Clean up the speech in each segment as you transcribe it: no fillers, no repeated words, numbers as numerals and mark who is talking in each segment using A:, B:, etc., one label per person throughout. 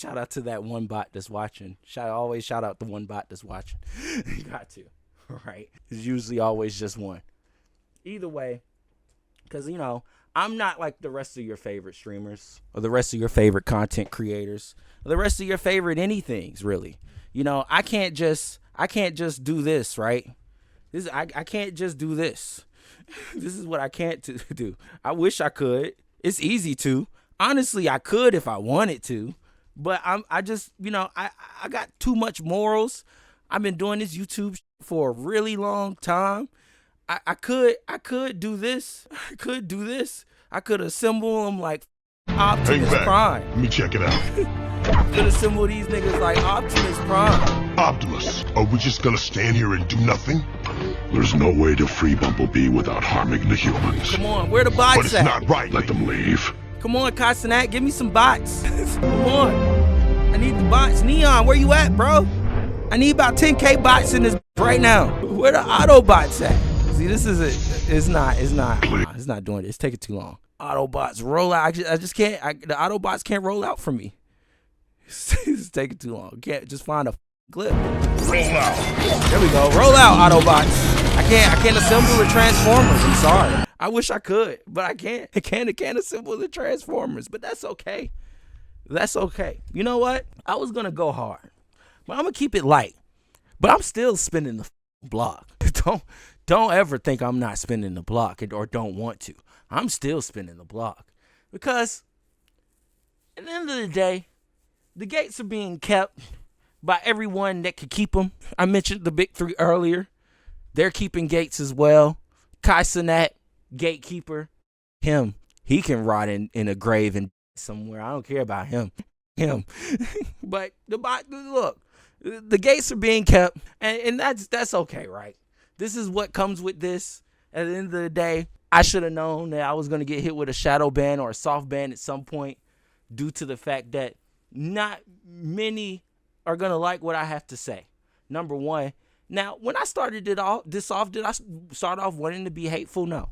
A: Shout out to that one bot that's watching. Always shout out the one bot that's watching. You got to, right? It's usually always just one. Either way, because, you know, I'm not like the rest of your favorite streamers or the rest of your favorite content creators or the rest of your favorite anythings, really. You know, I can't just do this, right? I can't just do this. This is what I can't do. I wish I could. It's easy to. Honestly, I could if I wanted to. But I just, you know, I got too much morals. I've been doing this YouTube for a really long time. I could do this. I could do this. I could assemble them like Optimus Prime.
B: Let me check it out.
A: Could assemble these niggas like Optimus Prime.
B: Optimus, are we just gonna stand here and do nothing? There's no way to free Bumblebee without harming the humans.
A: Come on, where the bots
B: But it's
A: at?
B: not right. Let them leave.
A: Come on, Casanat, give me some bots. Come on. I need the bots. Neon, where you at, bro? I need about 10K bots in this right now. Where the Autobots at? See, this is it. It's not doing it. It's taking too long. Autobots roll out. I just can't. The Autobots can't roll out for me. It's taking too long. Can't just find a clip.
B: Roll out.
A: There we go. Roll out, Autobots. I can't assemble the Transformers. I'm sorry. I wish I could, but I can't. I can't assemble the Transformers, but that's okay. That's okay. You know what? I was gonna go hard, but I'm gonna keep it light. But I'm still spinning the block. Don't ever think I'm not spinning the block or don't want to. I'm still spinning the block because at the end of the day, the gates are being kept by everyone that could keep them. I mentioned the big three earlier. They're keeping gates as well. Kai Cenat, gatekeeper. He can rot in a grave and somewhere. I don't care about him. But look, the gates are being kept, and that's okay, right? This is what comes with this. At the end of the day, I should have known that I was going to get hit with a shadow ban or a soft ban at some point due to the fact that not many are going to like what I have to say. Number one. Now, when I started this off, did I start off wanting to be hateful? No.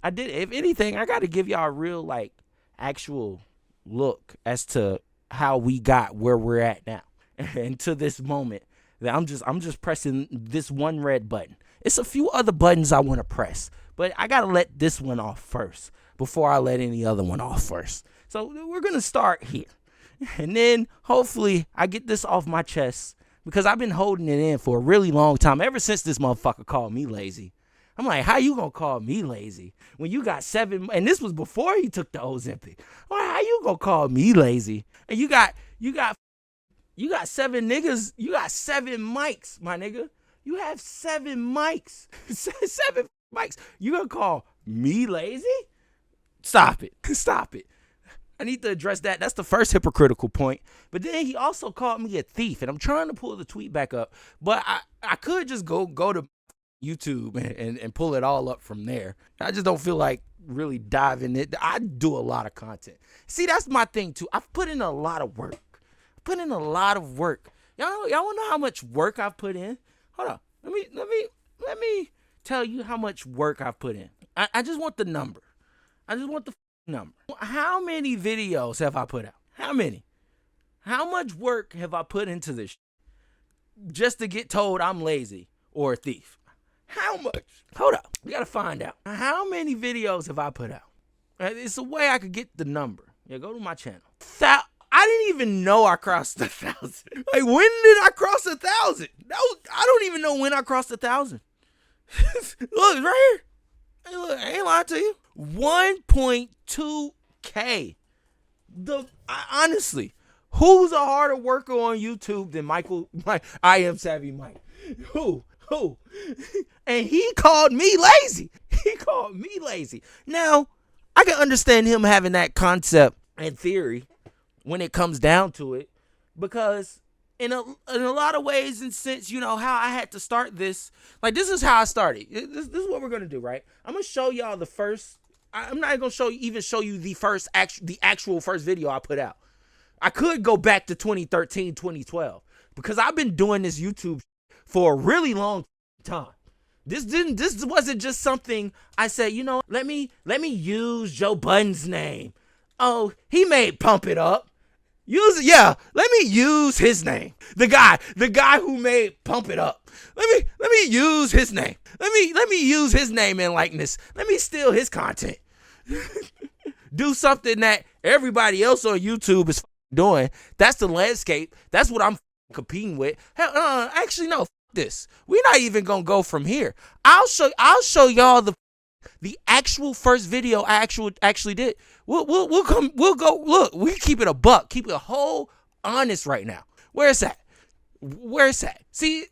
A: I did. If anything, I got to give y'all a real, like, actual look as to how we got where we're at now. And to this moment that I'm just pressing this one red button. It's a few other buttons I want to press, but I got to let this one off first before I let any other one off first. So we're going to start here. And then hopefully I get this off my chest because I've been holding it in for a really long time. Ever since this motherfucker called me lazy. I'm like, how you going to call me lazy when you got 7, and this was before he took the Ozempic. I'm like, how you going to call me lazy? And you got 7 niggas, you got 7 mics, my nigga. You have 7 mics. 7 mics. You gonna call me lazy? Stop it. Stop it. I need to address that. That's the first hypocritical point. But then he also called me a thief, and I'm trying to pull the tweet back up. But I could just go to YouTube and pull it all up from there. I just don't feel like really diving it. I do a lot of content. See, that's my thing too. I've put in a lot of work. Y'all wanna know how much work I've put in? Hold on. Let me tell you how much work I've put in. I just want the number. I just want the number. How many videos have I put out? How many? How much work have I put into this just to get told I'm lazy or a thief? How much? Hold up. We gotta find out. How many videos have I put out? It's a way I could get the number. Yeah, go to my channel. I didn't even know I crossed 1,000. Like, when did I cross 1,000? I don't even know when I crossed 1,000. Look, right here. Hey, look, I ain't lying to you. 1.2K. Honestly, who's a harder worker on YouTube than I Am Savvy Mike? Who? And he called me lazy. Now, I can understand him having that concept and theory when it comes down to it, because in a lot of ways, and since you know how I had to start this, like, this is how I started. This is what we're gonna do, right? I'm gonna show y'all the first. I'm not gonna show you the actual first video I put out. I could go back to 2013, 2012 because I've been doing this YouTube for a really long time. This wasn't just something I said, you know, let me use Joe Budden's name. Oh, he made Pump It Up. Use it, yeah. Let me use his name. The guy who made Pump It Up. Let me use his name. Let me use his name and likeness. Let me steal his content. Do something that everybody else on YouTube is doing. That's the landscape. That's what I'm competing with. Hell, actually no. This. We're not even gonna go from here. I'll show y'all the actual first video I actually did. We'll go look. We keep it a buck. Keep it a whole honest right now. Where's that? See,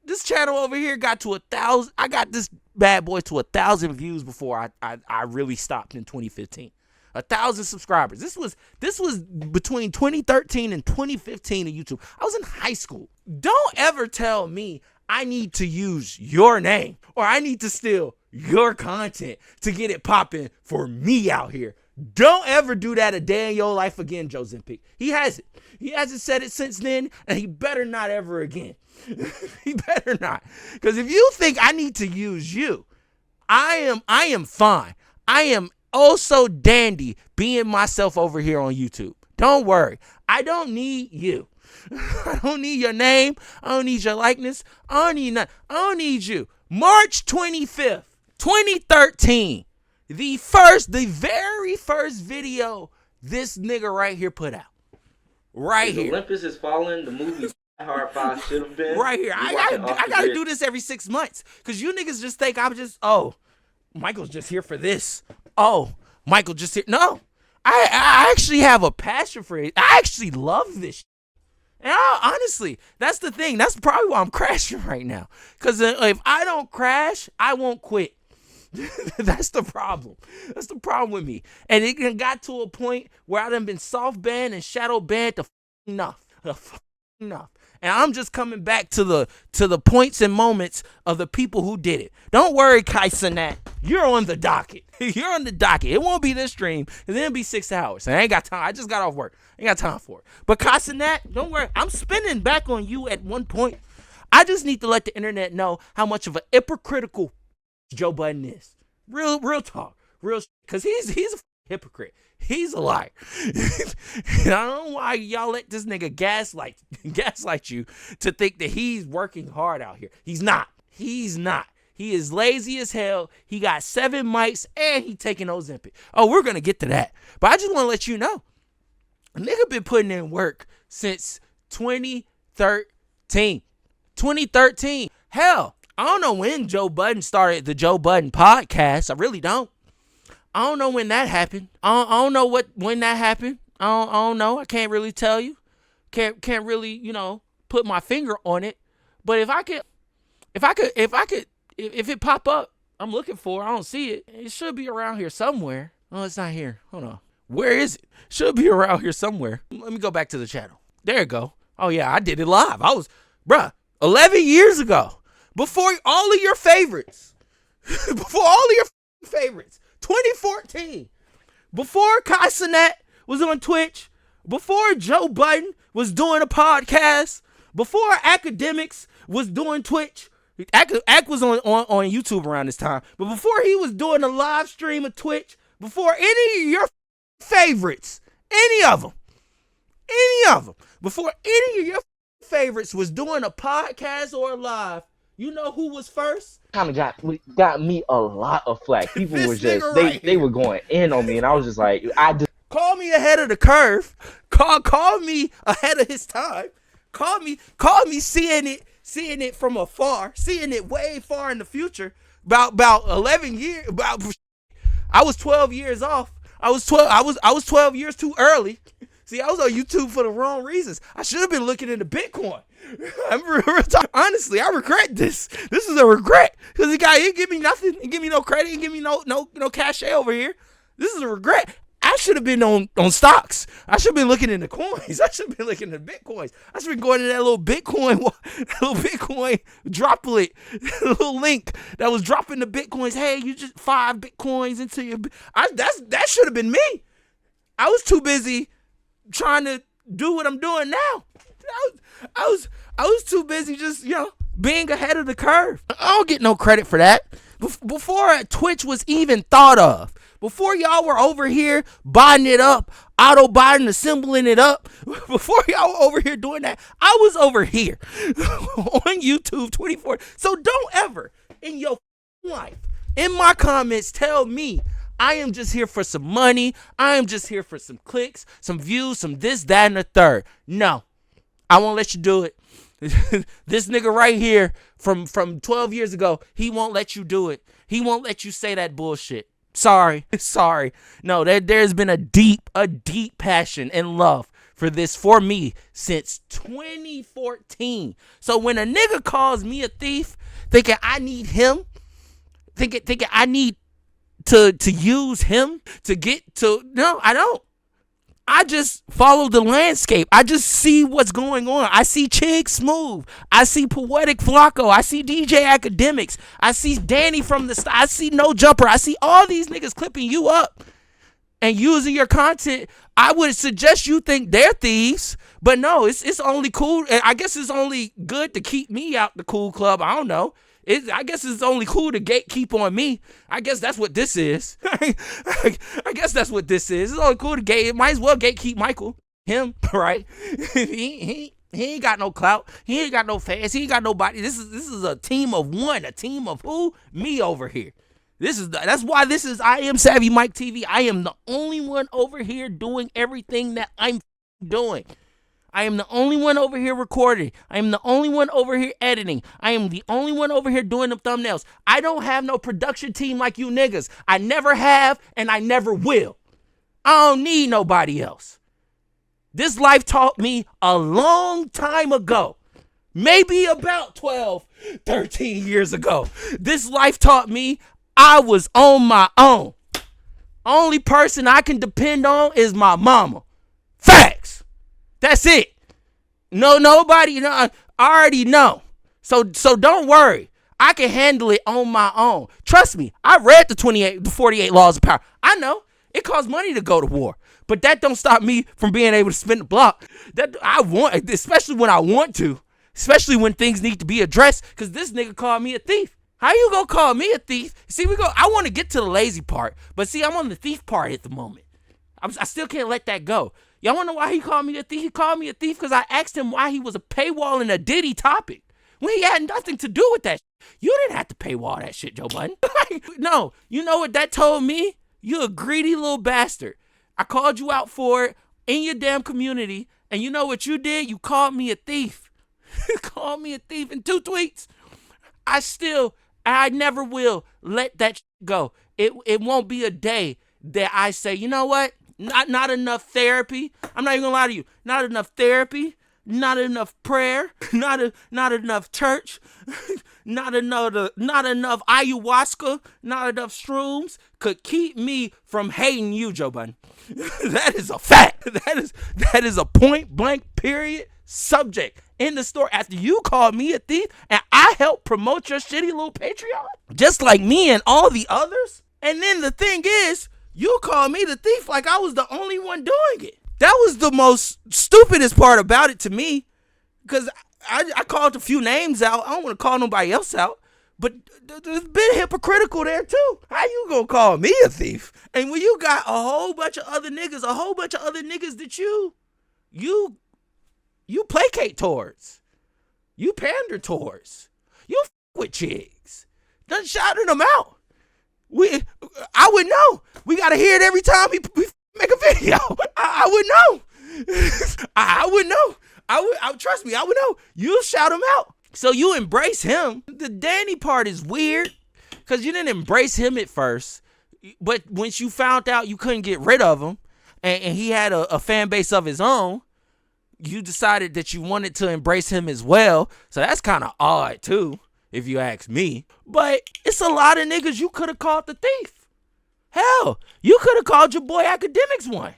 A: this channel over here got to 1,000. I got this bad boy to 1,000 views before I really stopped in 2015. 1,000 subscribers. This was between 2013 and 2015 on YouTube. I was in high school. Don't ever tell me I need to use your name or I need to steal your content to get it popping for me out here. Don't ever do that a day in your life again, Joe Zempic. He hasn't. He hasn't said it since then, and he better not ever again. He better not. Because if you think I need to use you, I am fine. I am so dandy being myself over here on YouTube. Don't worry. I don't need you. I don't need your name. I don't need your likeness. I don't need nothing. I don't need you. March 25th, 2013. The very first video this nigga right here put out. Right here.
C: Olympus is falling. The movie Hard 5 should have been.
A: Right here. I gotta do this every 6 months. Because you niggas just think I'm just, Michael's just here for this. Oh, Michael just here. No. I actually have a passion for it. I actually love this. And honestly, that's the thing. That's probably why I'm crashing right now. Because if I don't crash, I won't quit. That's the problem. That's the problem with me. And it got to a point where I done been soft banned and shadow banned to enough. Enough. And I'm just coming back to the points and moments of the people who did it. Don't worry, Kai Cenat. You're on the docket. You're on the docket. It won't be this stream. And then it'll be 6 hours. And I ain't got time. I just got off work. I ain't got time for it. But Kai Cenat, don't worry. I'm spinning back on you at one point. I just need to let the internet know how much of a hypocritical Joe Budden is. Real talk. Because he's a hypocrite. He's a liar. And I don't know why y'all let this nigga gaslight you to think that he's working hard out here. He's not. He is lazy as hell. He got 7 mics and he taking Ozempic. Oh, we're going to get to that. But I just want to let you know, a nigga been putting in work since 2013. 2013. Hell, I don't know when Joe Budden started the Joe Budden podcast. I really don't. I don't know when that happened. I don't know when that happened. I don't know. I can't really tell you. Can't really, put my finger on it. But if it pop up, I'm looking for it. I don't see it. It should be around here somewhere. Oh, it's not here. Hold on. Where is it? Should be around here somewhere. Let me go back to the channel. There you go. Oh yeah, I did it live. 11 years ago. Before all of your favorites. 2014. Before Kai Cenat was on Twitch. Before Joe Budden was doing a podcast. Before Academics was doing Twitch. Ack was on YouTube around this time. But before he was doing a live stream of Twitch. Before any of your favorites. Any of them. Before any of your favorites was doing a podcast or a live. You know who was first?
C: Kind of got me a lot of flack. People were just they were going in on me, and I was just like,
A: call me ahead of the curve. Call me ahead of his time. Call me seeing it from afar, seeing it way far in the future. About 11 years. I was 12 years off. I was 12 years too early. See, I was on YouTube for the wrong reasons. I should have been looking into Bitcoin. Honestly, I regret this. This is a regret because the guy, he give me nothing. He give me no credit. He give me no cachet over here. This is a regret. I should have been on stocks. I should have been looking into coins. I should have been looking into Bitcoins. I should have been going to that little Bitcoin droplet, little link that was dropping the Bitcoins. Hey, you just 5 Bitcoins into your. That should have been me. I was too busy trying to do what I'm doing now. I was too busy just, being ahead of the curve. I don't get no credit for that. Before Twitch was even thought of, before y'all were over here buying it up, Autobot assembling it up. Before y'all were over here doing that, I was over here on YouTube 24. So don't ever in your life, in my comments, tell me I am just here for some money. I am just here for some clicks, some views, some this, that, and the third. No, I won't let you do it. This nigga right here from 12 years ago, he won't let you do it. He won't let you say that bullshit. Sorry. No, there's been a deep passion and love for this for me since 2014. So when a nigga calls me a thief, thinking I need him, thinking I need to use him to get to, no, I don't. I just follow the landscape. I just see what's going on. I see Chig Smooth. I see Poetic Flacco. I see DJ Academics. I see Danny from the I see No Jumper. I see all these niggas clipping you up and using your content. I would suggest you think they're thieves, but no, it's only cool. I guess it's only good to keep me out the cool club. I don't know. I guess it's only cool to gatekeep on me. I guess that's what this is. I guess that's what this is. It's only cool to gate. It might as well gatekeep Michael. Him, right? he ain't got no clout. He ain't got no fans. He ain't got nobody. This is a team of one. A team of who? Me over here. That's why this is I Am Savvy Mike TV. I am the only one over here doing everything that I'm doing. I am the only one over here recording. I am the only one over here editing. I am the only one over here doing the thumbnails. I don't have no production team like you niggas. I never have, and I never will. I don't need nobody else. This life taught me a long time ago, maybe about 12, 13 years ago. This life taught me I was on my own. Only person I can depend on is my mama. Facts. That's it. No, nobody, I already know. So don't worry. I can handle it on my own. Trust me, I read the 48 laws of power. I know it costs money to go to war, but that don't stop me from being able to spin the block. That I want, especially when I want to, especially when things need to be addressed, because this nigga called me a thief. How you gonna call me a thief? See, I want to get to the lazy part, but see, I'm on the thief part at the moment. I still can't let that go. Y'all wanna know why he called me a thief? He called me a thief because I asked him why he was a paywall in a Diddy topic when he had nothing to do with that. You didn't have to paywall that shit, Joe Budden. No, you know what that told me? You a greedy little bastard. I called you out for it in your damn community, and you know what you did? You called me a thief. You called me a thief in 2 tweets. I never will let that go. It won't be a day that I say, you know what? Not enough therapy. I'm not even gonna lie to you. Not enough therapy. Not enough prayer. Not enough church. Not enough ayahuasca. Not enough shrooms could keep me from hating you, Joe Budden. That is a fact. That is a point blank period subject in the story. After you called me a thief and I helped promote your shitty little Patreon, just like me and all the others. And then the thing is, you called me the thief like I was the only one doing it. That was the most stupidest part about it to me, because I called a few names out. I don't want to call nobody else out, but there's been hypocritical there too. How you gonna call me a thief? And when you got a whole bunch of other niggas that you placate towards, you pander towards, you with chicks, done shouting them out. I would know. We gotta hear it every time we make a video. I would know. I would know. I would trust me. I would know. You shout him out. So you embrace him. The Danny part is weird because you didn't embrace him at first, but once you found out you couldn't get rid of him, and he had a fan base of his own, you decided that you wanted to embrace him as well. So that's kind of odd too, if you ask me. But it's a lot of niggas you could have called the thief. Hell, you could have called your boy Academics one.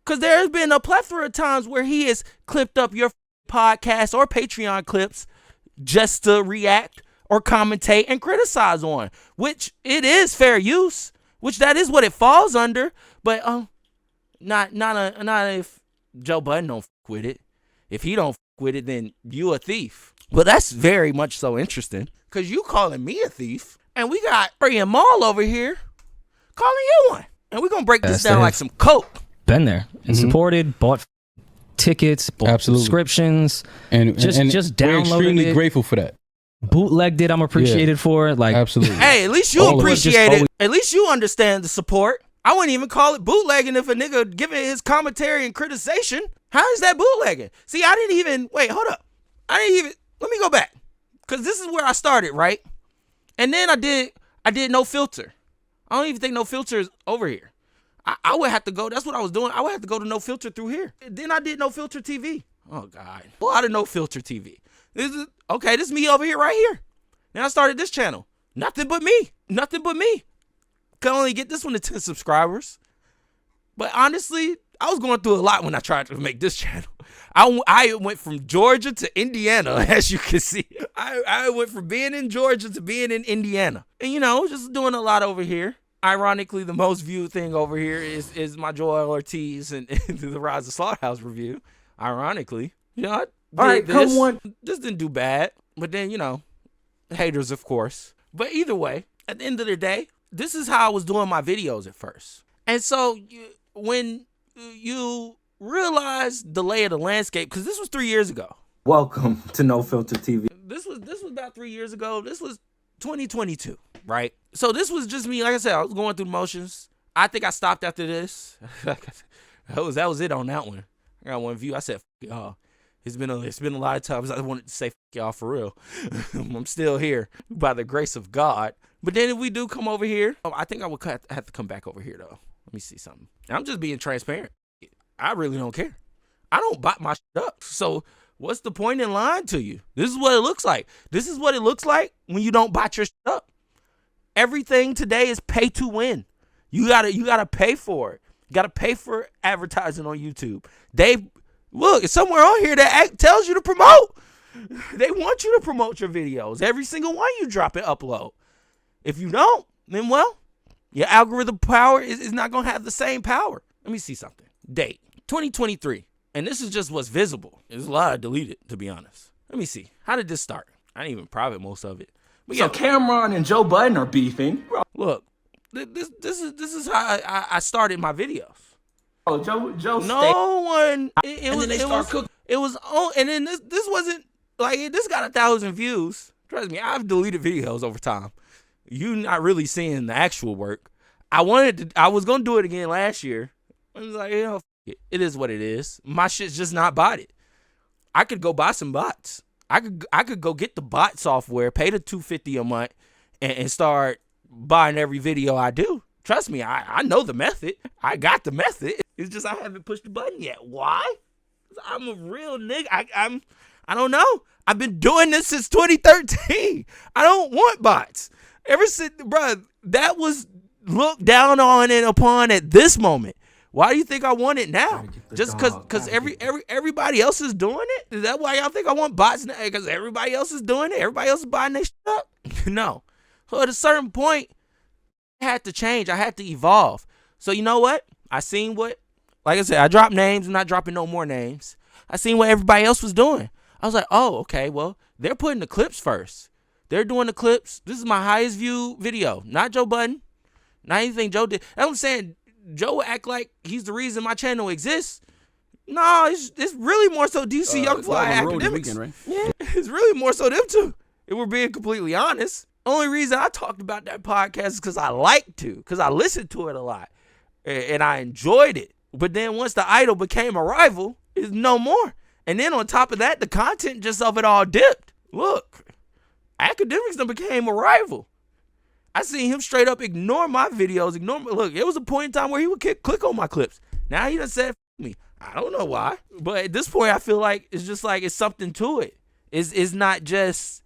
A: Because there's been a plethora of times where he has clipped up your podcast or Patreon clips just to react or commentate and criticize on, which it is fair use, which that is what it falls under. But not if Joe Budden don't fuck with it. If he don't fuck with it, then you a thief. Well, that's very much so interesting, because you calling me a thief, and we got Free and Maul over here calling you one. And we're going to break this down like some coke.
D: been there and supported, bought tickets, bought subscriptions,
E: and
D: just
E: we're
D: downloaded
E: extremely
D: it,
E: grateful for that.
D: bootlegged it. I'm appreciated for it. Like,
E: Absolutely.
A: Hey, at least you appreciate it. At least you understand the support. I wouldn't even call it bootlegging if a nigga giving his commentary and criticization. How is that bootlegging? See, I didn't even, wait, hold up. Let me go back. Because this is where I started, right? And then I did No Filter. I don't even think No Filter is over here. I would have to go, that's what I was doing. I would have to go to No Filter through here. Then I did No Filter TV. Oh, God. A lot of No Filter TV. This is me over here right here. Then I started this channel. Nothing but me. Nothing but me. Could only get this one to 10 subscribers. But honestly, I was going through a lot when I tried to make this channel. I went from Georgia to Indiana, as you can see. I went from being in Georgia to being in Indiana. And, you know, just doing a lot over here. Ironically, the most viewed thing over here is my Joel Ortiz and the Rise of Slaughterhouse review. Ironically. You know, this didn't do bad. But then, you know, haters, of course. But either way, at the end of the day, this is how I was doing my videos at first. And so when you realize the lay of the landscape, because this was 3 years ago.
F: Welcome to No Filter TV.
A: This was about 3 years ago. This was 2022, right? So this was just me. Like I said, I was going through the motions. I think I stopped after this. that was it on that one. I got one view. I said, F y'all. It's been a lot of times I wanted to say F y'all for real. I'm still here by the grace of God. But then if we do come over here, I think I would have to come back over here though. Let me see something. I'm just being transparent. I really don't care. I don't bot my shit up. So what's the point in lying to you? This is what it looks like. This is what it looks like when you don't bot your shit up. Everything today is pay to win. You gotta pay for it. You gotta pay for advertising on YouTube. Look, it's somewhere on here that tells you to promote. They want you to promote your videos. Every single one you drop and upload. If you don't, then well, your algorithm power is not going to have the same power. Let me see something. Date, 2023. And this is just what's visible. There's a lot I deleted, to be honest. Let me see. How did this start? I didn't even private most of it. But
F: So Cameron and Joe Budden are beefing.
A: Look, this is how I started my videos.
F: Oh, Joe.
A: No one. It was on, and then this wasn't like this got 1,000 views. Trust me, I've deleted videos over time. You not really seeing the actual work. I was gonna do it again last year. I was like, it is what it is. My shit's just not botted. I could go buy some bots. I could go get the bot software, pay the $250 a month, and start buying every video I do. Trust me, I know the method. I got the method. It's just I haven't pushed the button yet. Why? I'm a real nigga. I don't know. I've been doing this since 2013. I don't want bots. Ever since, bro, that was looked down on and upon at this moment. Why do you think I want it now? Just because everybody else is doing it? Is that why y'all think I want bots now? Because everybody else is doing it? Everybody else is buying their shit up? No. So at a certain point, I had to change. I had to evolve. So you know what? I seen what, like I said, I dropped names. I'm not dropping no more names. I seen what everybody else was doing. I was like, oh, okay, well, they're putting the clips first. They're doing the clips. This is my highest view video. Not Joe Budden. Not anything Joe did. I'm saying Joe will act like he's the reason my channel exists. No, it's really more so DC Young Fly Academics. Weekend, right? Yeah, it's really more so them two. If we're being completely honest. Only reason I talked about that podcast is because I liked to. Because I listened to it a lot. And I enjoyed it. But then once the idol became a rival, it's no more. And then on top of that, the content just of it all dipped. Look. Academics then became a rival. I seen him straight up ignore my videos. Look, it was a point in time where he would click on my clips. Now he done said F me. I don't know why. But at this point, I feel like it's just like it's something to it. It's not just,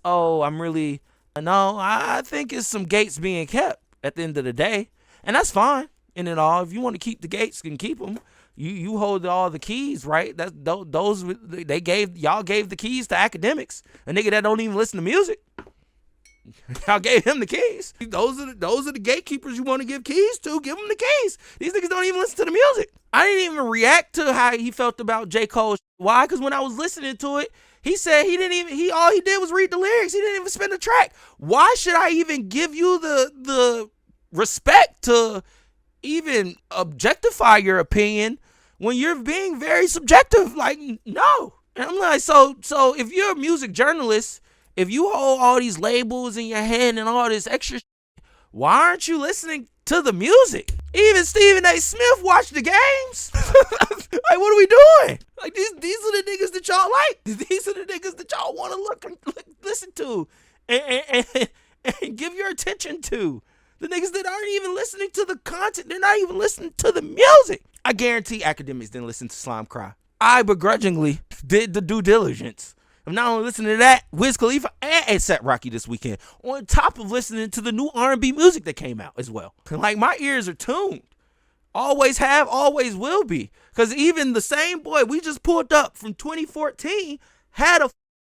A: oh, I'm really, no, I think it's some gates being kept at the end of the day. And that's fine in it all. If you want to keep the gates, you can keep them. You hold all the keys, right? Y'all gave the keys to academics. A nigga that don't even listen to music. Y'all gave him the keys. Those are the gatekeepers you want to give keys to. Give them the keys. These niggas don't even listen to the music. I didn't even react to how he felt about J. Cole. Why? Because when I was listening to it, he said all he did was read the lyrics. He didn't even spin the track. Why should I even give you the respect to even objectify your opinion when you're being very subjective. Like, no. And I'm like, so if you're a music journalist, if you hold all these labels in your hand and all this extra shit, why aren't you listening to the music? Even Stephen A. Smith watched the games. Like, what are we doing? Like, these are the niggas that y'all like. These are the niggas that y'all want to listen to and give your attention to. The niggas that aren't even listening to the content. They're not even listening to the music. I guarantee academics didn't listen to Slime Cry. I begrudgingly did the due diligence of not only listening to that, Wiz Khalifa and A$AP Rocky this weekend, on top of listening to the new R&B music that came out as well. Like, my ears are tuned. Always have, always will be. Because even the same boy we just pulled up from 2014 had a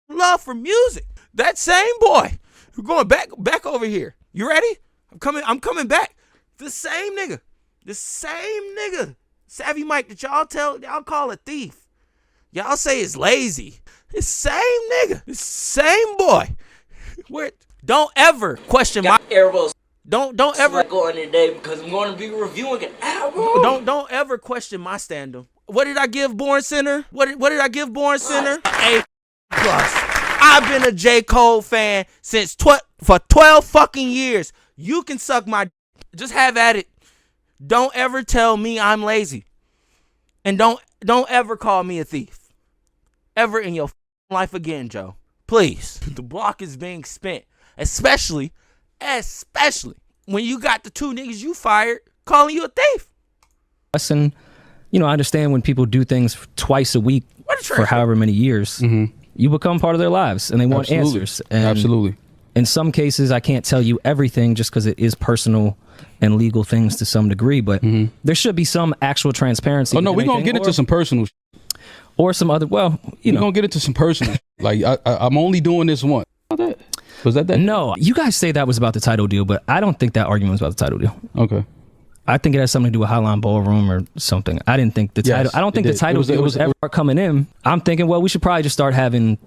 A: love for music. That same boy. We're going back over here. You ready? I'm coming back. The same nigga. Savvy Mike that y'all call a thief. Y'all say is lazy. It's same nigga. It's same boy. Don't ever question my
E: Airballs.
A: Don't ever
E: go on today because I'm going to be reviewing an album.
A: Don't ever question my standard. What did I give Born Center? What did I give Born Center? A+. I've been a J. Cole fan for 12 fucking years. You can suck my just have at it. Don't ever tell me I'm lazy. And don't ever call me a thief. Ever in your life again, Joe. Please. The block is being spent. Especially when you got the two niggas you fired calling you a thief.
D: Listen, I understand when people do things twice a week for however many years, you become part of their lives and they want answers. And
G: Absolutely.
D: In some cases, I can't tell you everything just because it is personal and legal things to some degree, but there should be some actual transparency.
G: Oh, no, we're going to get into some personal
D: or some other, we're
G: going to get into some personal Like, I'm only doing this once. Was that?
D: No, you guys say that was about the title deal, but I don't think that argument was about the title deal.
G: Okay.
D: I think it has something to do with Hotline Ballroom or something. I didn't think the title. I don't think the title deal was ever coming in. I'm thinking, well, we should probably just start having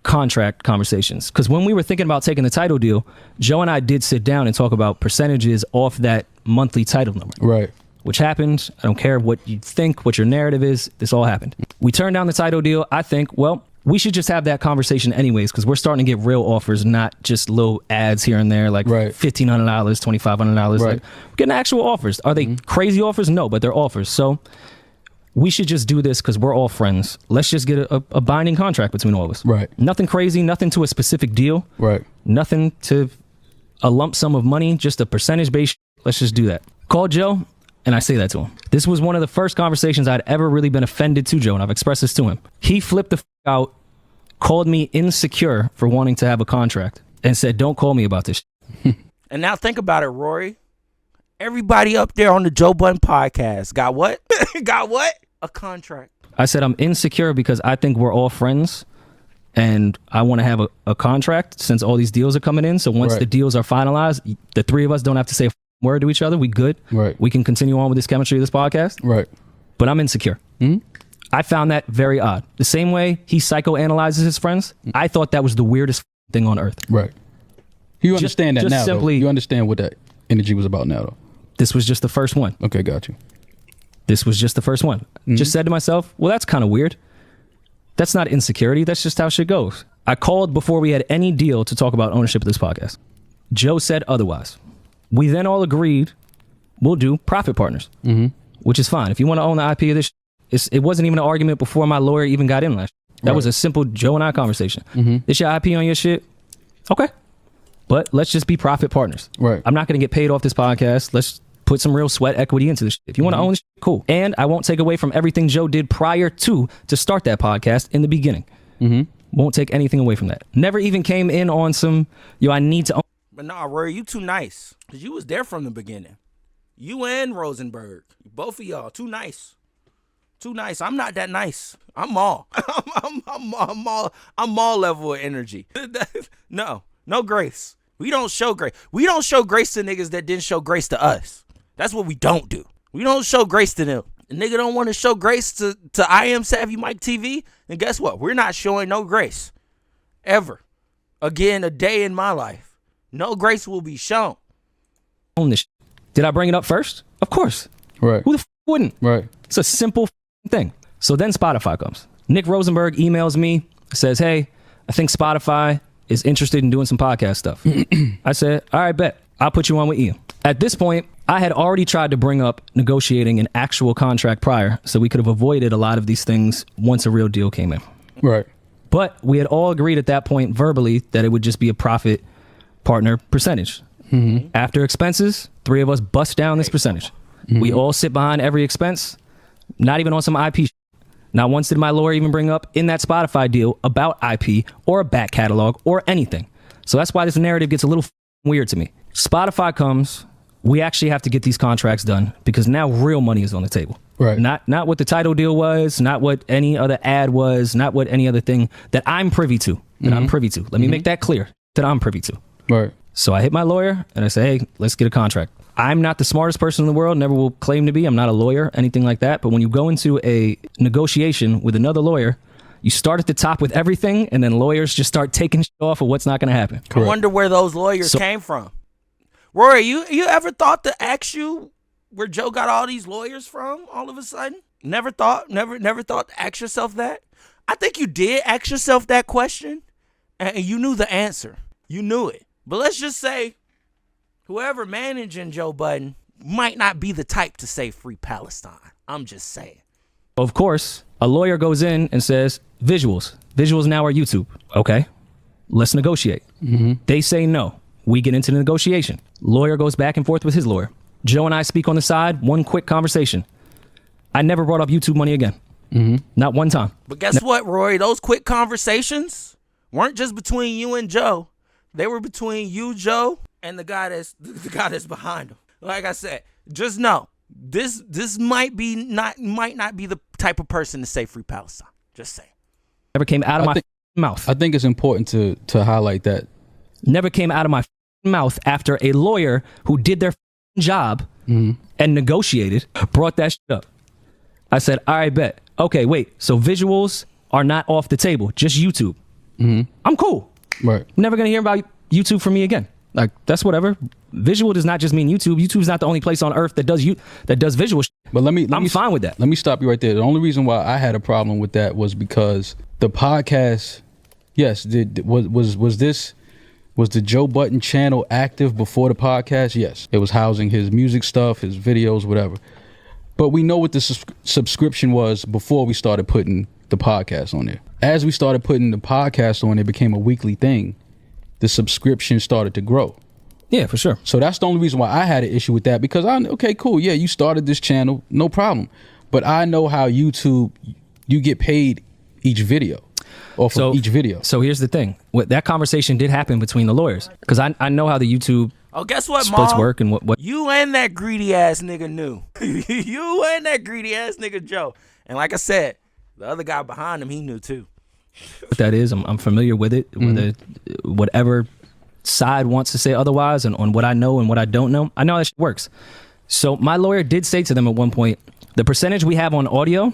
D: contract conversations, because when we were thinking about taking the title deal, Joe and I did sit down and talk about percentages off that monthly title number.
G: Right.
D: Which happened. I don't care what you think, what your narrative is. This all happened. We turned down the title deal. I think, well, we should just have that conversation anyways, because we're starting to get real offers, not just little ads here and there, like $1,500, $2,500. Like, we're getting actual offers. Are they crazy offers? No, but they're offers. So we should just do this because we're all friends. Let's just get a binding contract between all of us.
G: Right.
D: Nothing crazy, nothing to a specific deal.
G: Right.
D: Nothing to a lump sum of money, just a percentage based. Let's just do that. Call Joe, and I say that to him. This was one of the first conversations I'd ever really been offended to Joe, and I've expressed this to him. He flipped the out, called me insecure for wanting to have a contract, and said, don't call me about this.
A: And now think about it, Rory. Everybody up there on the Joe Budden podcast got what? Got what? A contract.
D: I said I'm insecure because I think we're all friends and I want to have a contract since all these deals are coming in. So once the deals are finalized, the three of us don't have to say a word to each other. We good.
G: Right.
D: We can continue on with this chemistry of this podcast.
G: Right.
D: But I'm insecure. I found that very odd. The same way he psychoanalyzes his friends, I thought that was the weirdest thing on earth.
G: Right. You understand that now,
D: simply,
G: though. You understand what that energy was about now, though.
D: This was just the first one.
G: Okay, got you.
D: This was just the first one. Just said to myself, well, that's kind of weird. That's not insecurity. That's just how shit goes. I called before we had any deal to talk about ownership of this podcast. Joe said otherwise. We then all agreed we'll do profit partners, which is fine. If you want to own the IP of this, it wasn't even an argument before my lawyer even got in last. That was a simple Joe and I conversation. This your IP on your shit? Okay. But let's just be profit partners.
G: Right.
D: I'm not going to get paid off this podcast. Let's put some real sweat equity into this shit. If you want to own this shit, cool. And I won't take away from everything Joe did prior to start that podcast in the beginning. Won't take anything away from that. Never even came in on some, I need to own.
A: But nah, Rory, you too nice. Because you was there from the beginning. You and Rosenberg. Both of y'all, too nice. Too nice. I'm not that nice. I'm Maul. I'm Maul level of energy. No grace. We don't show grace. We don't show grace to niggas that didn't show grace to us. That's what we don't do. We don't show grace to them. The nigga don't want to show grace to I Am Savvy Mike TV. And guess what? We're not showing no grace. Ever. Again, a day in my life. No grace will be shown.
D: Own this shit. Did I bring it up first? Of course.
G: Right.
D: Who the wouldn't?
G: Right.
D: It's a simple thing. So then Spotify comes. Nick Rosenberg emails me, says, hey, I think Spotify is interested in doing some podcast stuff. I said, all right, bet. I'll put you on with Ian. At this point, I had already tried to bring up negotiating an actual contract prior, so we could have avoided a lot of these things once a real deal came in.
G: Right.
D: But we had all agreed at that point verbally that it would just be a profit partner percentage. After expenses, 3 of us bust down this percentage. We all sit behind every expense, not even on some IP. Not once did my lawyer even bring up in that Spotify deal about IP or a back catalog or anything. So that's why this narrative gets a little weird to me. Spotify comes, we actually have to get these contracts done because now real money is on the table.
G: Right.
D: Not what the title deal was, not what any other ad was, not what any other thing that I'm privy to. Let me make that clear, that I'm privy to.
G: Right.
D: So I hit my lawyer and I say, hey, let's get a contract. I'm not the smartest person in the world, never will claim to be. I'm not a lawyer, anything like that. But when you go into a negotiation with another lawyer, you start at the top with everything, and then lawyers just start taking shit off of what's not going to happen.
A: I wonder where those lawyers came from. Rory, you ever thought to ask you where Joe got all these lawyers from all of a sudden? Never thought to ask yourself that? I think you did ask yourself that question, and you knew the answer. You knew it. But let's just say whoever managing Joe Budden might not be the type to say free Palestine. I'm just saying.
D: Of course, a lawyer goes in and says, visuals. Visuals now are YouTube. Okay, let's negotiate. They say no. We get into the negotiation. Lawyer goes back and forth with his lawyer. Joe and I speak on the side, one quick conversation. I never brought up YouTube money again. Not one time.
A: But guess what, Rory? Those quick conversations weren't just between you and Joe. They were between you, Joe, and the guy that's behind him. Like I said, just know this might not be the type of person to say free Palestine. Just say.
D: Never came out of my mouth.
G: I think it's important to highlight that.
D: Never came out of my mouth after a lawyer who did their job and negotiated brought that shit up. I said, all right, bet. Okay, wait. So visuals are not off the table, just YouTube. I'm cool.
G: Right.
D: Never gonna hear about YouTube from me again. Like, that's whatever. Visual does not just mean YouTube. YouTube's not the only place on earth that does visual.
G: But
D: I'm fine with that.
G: Let me stop you right there. The only reason why I had a problem with that was because the podcast, yes, was the Joe Budden channel active before the podcast? Yes. It was housing his music stuff, his videos, whatever. But we know what the subscription was before we started putting the podcast on there. As we started putting the podcast on, it became a weekly thing. The subscription started to grow.
D: Yeah, for sure.
G: So that's the only reason why I had an issue with that, because okay, cool. Yeah, you started this channel, no problem. But I know how YouTube, you get paid each video. Off of each video.
D: So here's the thing. That conversation did happen between the lawyers, because I know how the YouTube
A: guess what,
D: splits
A: Mom?
D: work and what
A: you and that greedy ass nigga knew. You and that greedy ass nigga Joe. And like I said, the other guy behind him, he knew too.
D: What that is. I'm familiar with it. Whether whatever side wants to say otherwise, and on what I know and what I don't know, I know that shit works. So my lawyer did say to them at one point, the percentage we have on audio,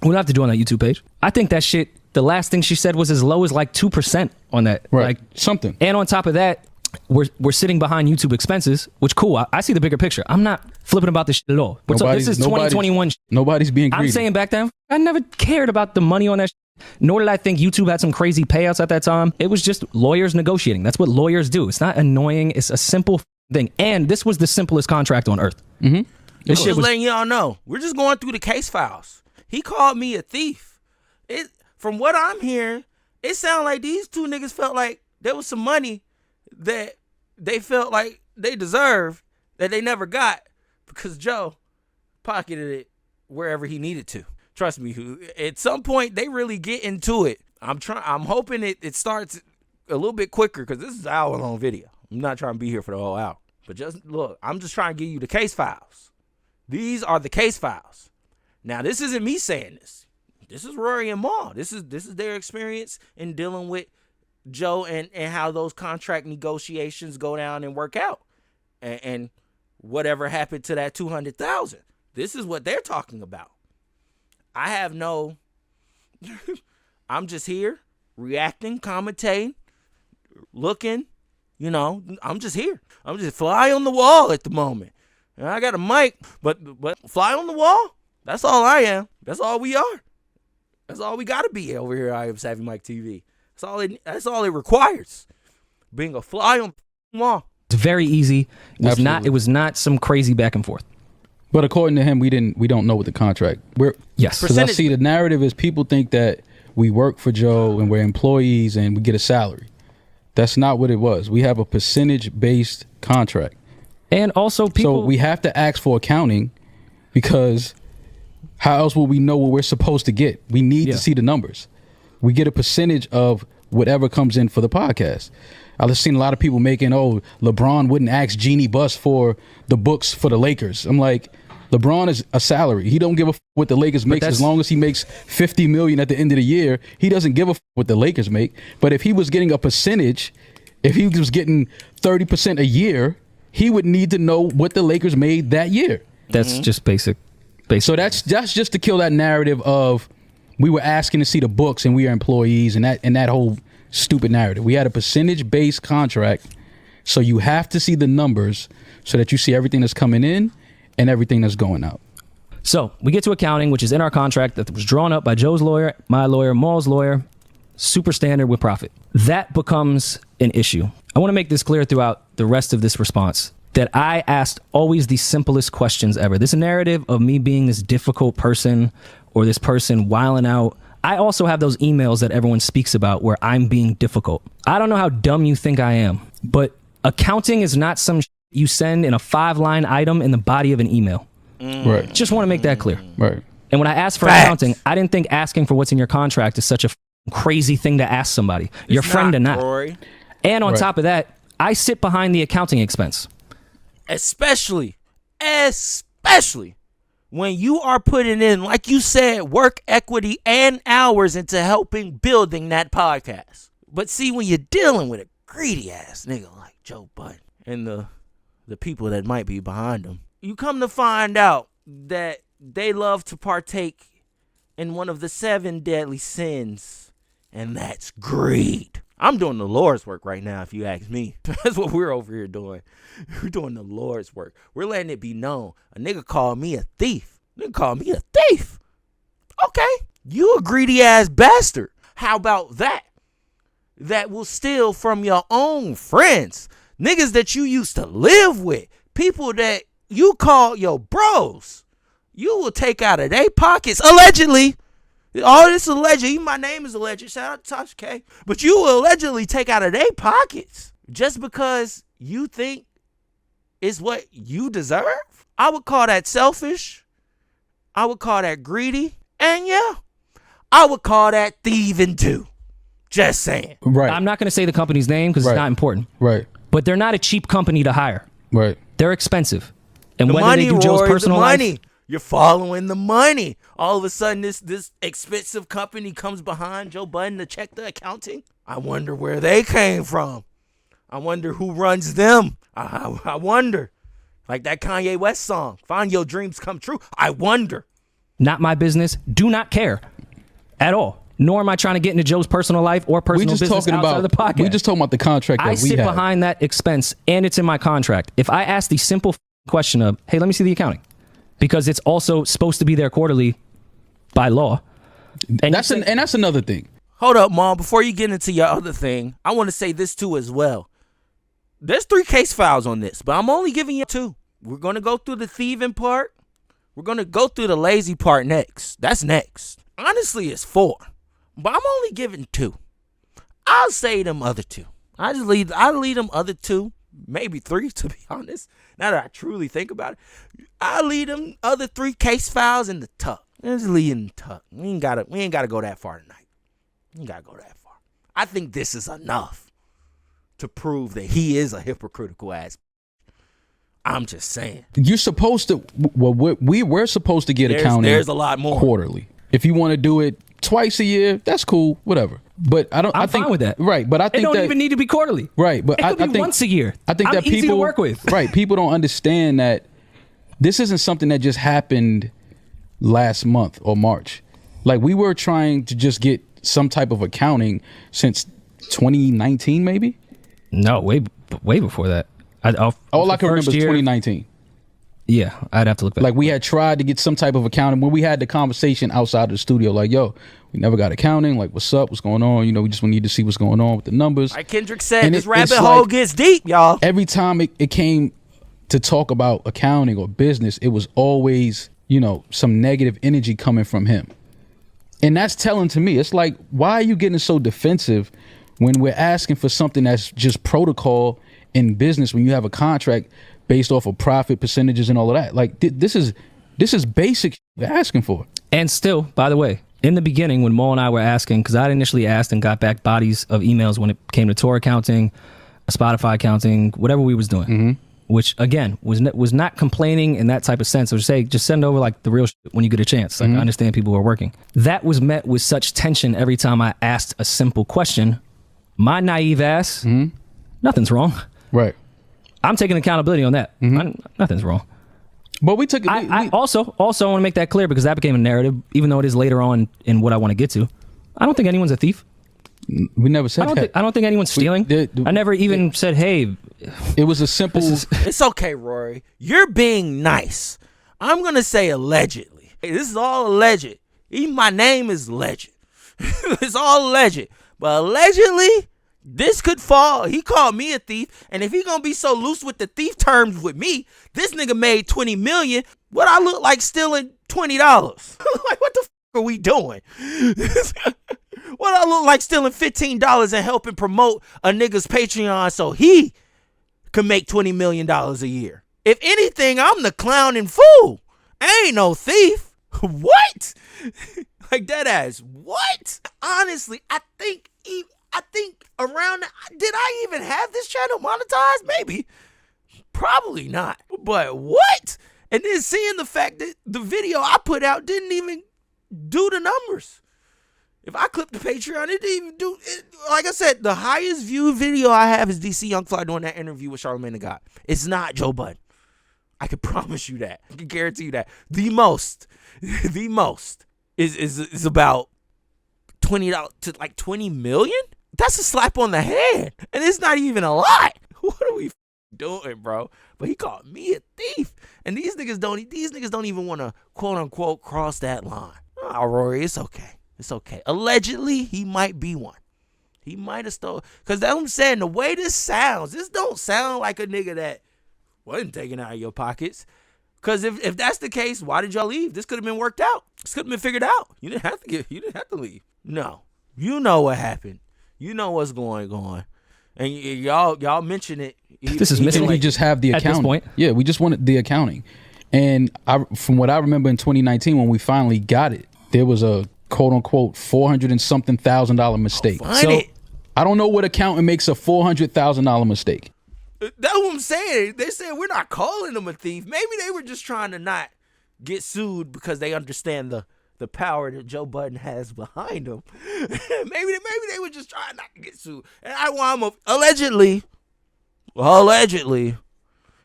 D: we don't have to do on that YouTube page. I think that shit, the last thing she said was as low as like 2% on that.
G: Right.
D: Like
G: something.
D: And on top of that, we're sitting behind YouTube expenses, which cool. I see the bigger picture. I'm not flipping about this shit at all. This is 2021.
G: Nobody's being greedy.
D: I'm saying back then, I never cared about the money on that shit, nor did I think YouTube had some crazy payouts at that time. It was just lawyers negotiating. That's what lawyers do. It's not annoying. It's a simple thing. And this was the simplest contract on earth.
A: This shit was letting y'all know. We're just going through the case files. He called me a thief. From what I'm hearing, it sounded like these two niggas felt like there was some money that they felt like they deserved that they never got because Joe pocketed it wherever he needed to. Trust me, at some point they really get into it. I'm hoping it starts a little bit quicker because this is an hour-long video. I'm not trying to be here for the whole hour. But just look, I'm just trying to give you the case files. These are the case files. Now, this isn't me saying this. This is Rory and Maul. This is their experience in dealing with Joe and how those contract negotiations go down and work out. And whatever happened to that $200,000. This is what they're talking about. I have no I'm just here reacting, commentating, looking, I'm just here. I'm just fly on the wall at the moment. And I got a mic, but fly on the wall. That's all I am. That's all we are. That's all we gotta be over here. I am Savvy Mike TV. That's all it requires. Being a fly on the wall.
D: It's very easy.
G: Absolutely.
D: It was not some crazy back and forth.
G: But according to him, we don't know what the contract.
D: Yes.
G: Because I see the narrative is people think that we work for Joe and we're employees and we get a salary. That's not what it was. We have a percentage-based contract.
D: And also people...
G: So we have to ask for accounting because how else will we know what we're supposed to get? We need to see the numbers. We get a percentage of whatever comes in for the podcast. I've seen a lot of people making, LeBron wouldn't ask Jeannie Buss for the books for the Lakers. I'm like, LeBron is a salary. He don't give a what the Lakers makes as long as he makes $50 million at the end of the year. He doesn't give a what the Lakers make. But if he was getting a percentage, if he was getting 30% a year, he would need to know what the Lakers made that year.
D: That's just basic.
G: So that's just to kill that narrative of we were asking to see the books and we are employees and that whole stupid narrative. We had a percentage-based contract, so you have to see the numbers so that you see everything that's coming in and everything that's going out.
D: So we get to accounting, which is in our contract that was drawn up by Joe's lawyer, my lawyer, Maul's lawyer, super standard with profit. That becomes an issue. I want to make this clear throughout the rest of this response that I asked always the simplest questions ever. This narrative of me being this difficult person or this person wilding out, I also have those emails that everyone speaks about where I'm being difficult. I don't know how dumb you think I am, but accounting is not some you send in a 5-line item in the body of an email.
G: Right.
D: Just want to make that clear.
G: Right.
D: And when I asked for accounting, I didn't think asking for what's in your contract is such a crazy thing to ask somebody, your friend or not.
A: Rory.
D: And on top of that, I sit behind the accounting expense.
A: Especially when you are putting in, like you said, work, equity, and hours into helping building that podcast. But see, when you're dealing with a greedy ass nigga like Joe Budden and the people that might be behind him, you come to find out that they love to partake in one of the 7 deadly sins, and that's greed. I'm doing the Lord's work right now, if you ask me. That's what we're over here doing. We're doing the Lord's work. We're letting it be known. A nigga called me a thief. Okay. You a greedy ass bastard. How about that? That will steal from your own friends. Niggas that you used to live with. People that you call your bros. You will take out of their pockets, allegedly. All this alleged, even my name is alleged. Shout out to Tasha K. But you will allegedly take out of their pockets just because you think it's what you deserve. I would call that selfish. I would call that greedy. And yeah, I would call that thieving too. Just saying.
G: Right.
D: I'm not going to say the company's name because it's not important.
G: Right.
D: But they're not a cheap company to hire.
G: Right.
D: They're expensive. And
A: the
D: whether
A: money,
D: they do Joe's
A: Rory,
D: personal
A: the money.
D: life,
A: You're following the money. All of a sudden, this expensive company comes behind Joe Budden to check the accounting. I wonder where they came from. I wonder who runs them. I wonder. Like that Kanye West song, Find Your Dreams Come True. I wonder.
D: not my business, do not care at all. Nor am I trying to get into Joe's personal life or personal business outside of the podcast.
G: We just talking about the contract that
D: I
G: we
D: sit
G: have.
D: behind that expense, and it's in my contract. If I ask the simple question of, hey, let me see the accounting, because it's also supposed to be there quarterly by law. And
G: that's another thing.
A: Hold up, Mom. Before you get into your other thing, I want to say this too as well. There's 3 case files on this, but I'm only giving you 2. We're going to go through the thieving part. We're going to go through the lazy part next. That's next. Honestly, it's 4. But I'm only giving 2. I'll say them other 2. I'll leave them other 2, maybe 3 to be honest. Now that I truly think about it, I'll leave them other 3 case files in the tuck. Just leave in the tuck. We ain't gotta go that far tonight. We ain't gotta go that far. I think this is enough to prove that he is a hypocritical ass. I'm just saying.
G: You're supposed to. Well, we're supposed to get accounting.
A: There's a lot more
G: quarterly. If you want to do it twice a year, that's cool. Whatever. But I think
D: fine with that.
G: Right. But I think
D: it don't even need to be quarterly.
G: Right. But
D: it could be once a year.
G: I think that
D: easy
G: people
D: to work with.
G: Right. People don't understand that this isn't something that just happened last month or March. Like, we were trying to just get some type of accounting since 2019, maybe.
D: No, way before that.
G: All I can remember is 2019.
D: Yeah, I'd have to look back.
G: Like we had tried to get some type of accounting when we had the conversation outside of the studio. Like, yo, we never got accounting. Like, what's up? What's going on? You know, we just need to see what's going on with the numbers.
A: Like Kendrick said,
G: And
A: this
G: it's
A: rabbit hole
G: like
A: gets deep, y'all.
G: every time it came to talk about accounting or business, it was always, you know, some negative energy coming from him. And that's telling to me. It's like, why are you getting so defensive when we're asking for something that's just protocol in business when you have a contract based off of profit percentages and all of that? Like, this is basic we're asking for.
D: And still, by the way, in the beginning when Mo and I were asking, because I initially asked and got back bodies of emails when it came to tour accounting, Spotify accounting, whatever we was doing, which again was not complaining in that type of sense. Or say, just send over like the real shit when you get a chance. Like I understand people are working. That was met with such tension every time I asked a simple question. My naive ass, nothing's wrong.
G: Right.
D: I'm taking accountability on that. Nothing's wrong.
G: But we took it.
D: I also want to make that clear because that became a narrative, even though it is later on in what I want to get to. I don't think anyone's a thief.
G: We never said that.
D: I don't think anyone's stealing. I never even said, hey.
G: It was a simple.
A: It's okay, Rory. You're being nice. I'm going to say allegedly. Hey, this is all alleged. Even my name is alleged. It's all alleged. But allegedly, this could fall. He called me a thief. And if he going to be so loose with the thief terms with me, this nigga made $20 million. What I look like stealing $20? Like, what the f*** are we doing? What I look like stealing $15 and helping promote a nigga's Patreon so he can make $20 million a year. If anything, I'm the clowning fool. I ain't no thief. What? Like that ass. What? Honestly, I think around, did I even have this channel monetized? Maybe. Probably not. But what? And then seeing the fact that the video I put out didn't even do the numbers. If I clip the Patreon, it didn't even do it. Like I said, the highest viewed video I have is DC Young Fly doing that interview with Charlamagne the God. It's not Joe Budden. I can promise you that. I can guarantee you that. The most is about $20 to like 20 million. That's a slap on the head, and it's not even a lot. What are we doing, bro? But he called me a thief, and these niggas don't even want to quote unquote cross that line. Oh, Rory, it's okay. It's okay. Allegedly, he might be one. He might have stole. Because that's what I'm saying. The way this sounds, this don't sound like a nigga that wasn't taken out of your pockets. Because if that's the case, why did y'all leave? This could have been worked out. This could have been figured out. You didn't have to leave. No. You know what happened. You know what's going on. And y'all mention it.
D: This is missing.
G: We just have the accounting.
D: At this point.
G: Yeah, we just wanted the accounting. And from what I remember in 2019 when we finally got it, there was a quote unquote $400 and something thousand mistake. So I don't know what accountant makes a $400,000 mistake.
A: That's what I'm saying. They said we're not calling him a thief. Maybe they were just trying to not get sued because they understand the power that Joe Budden has behind him. maybe they were just trying not to get sued. And I want him allegedly,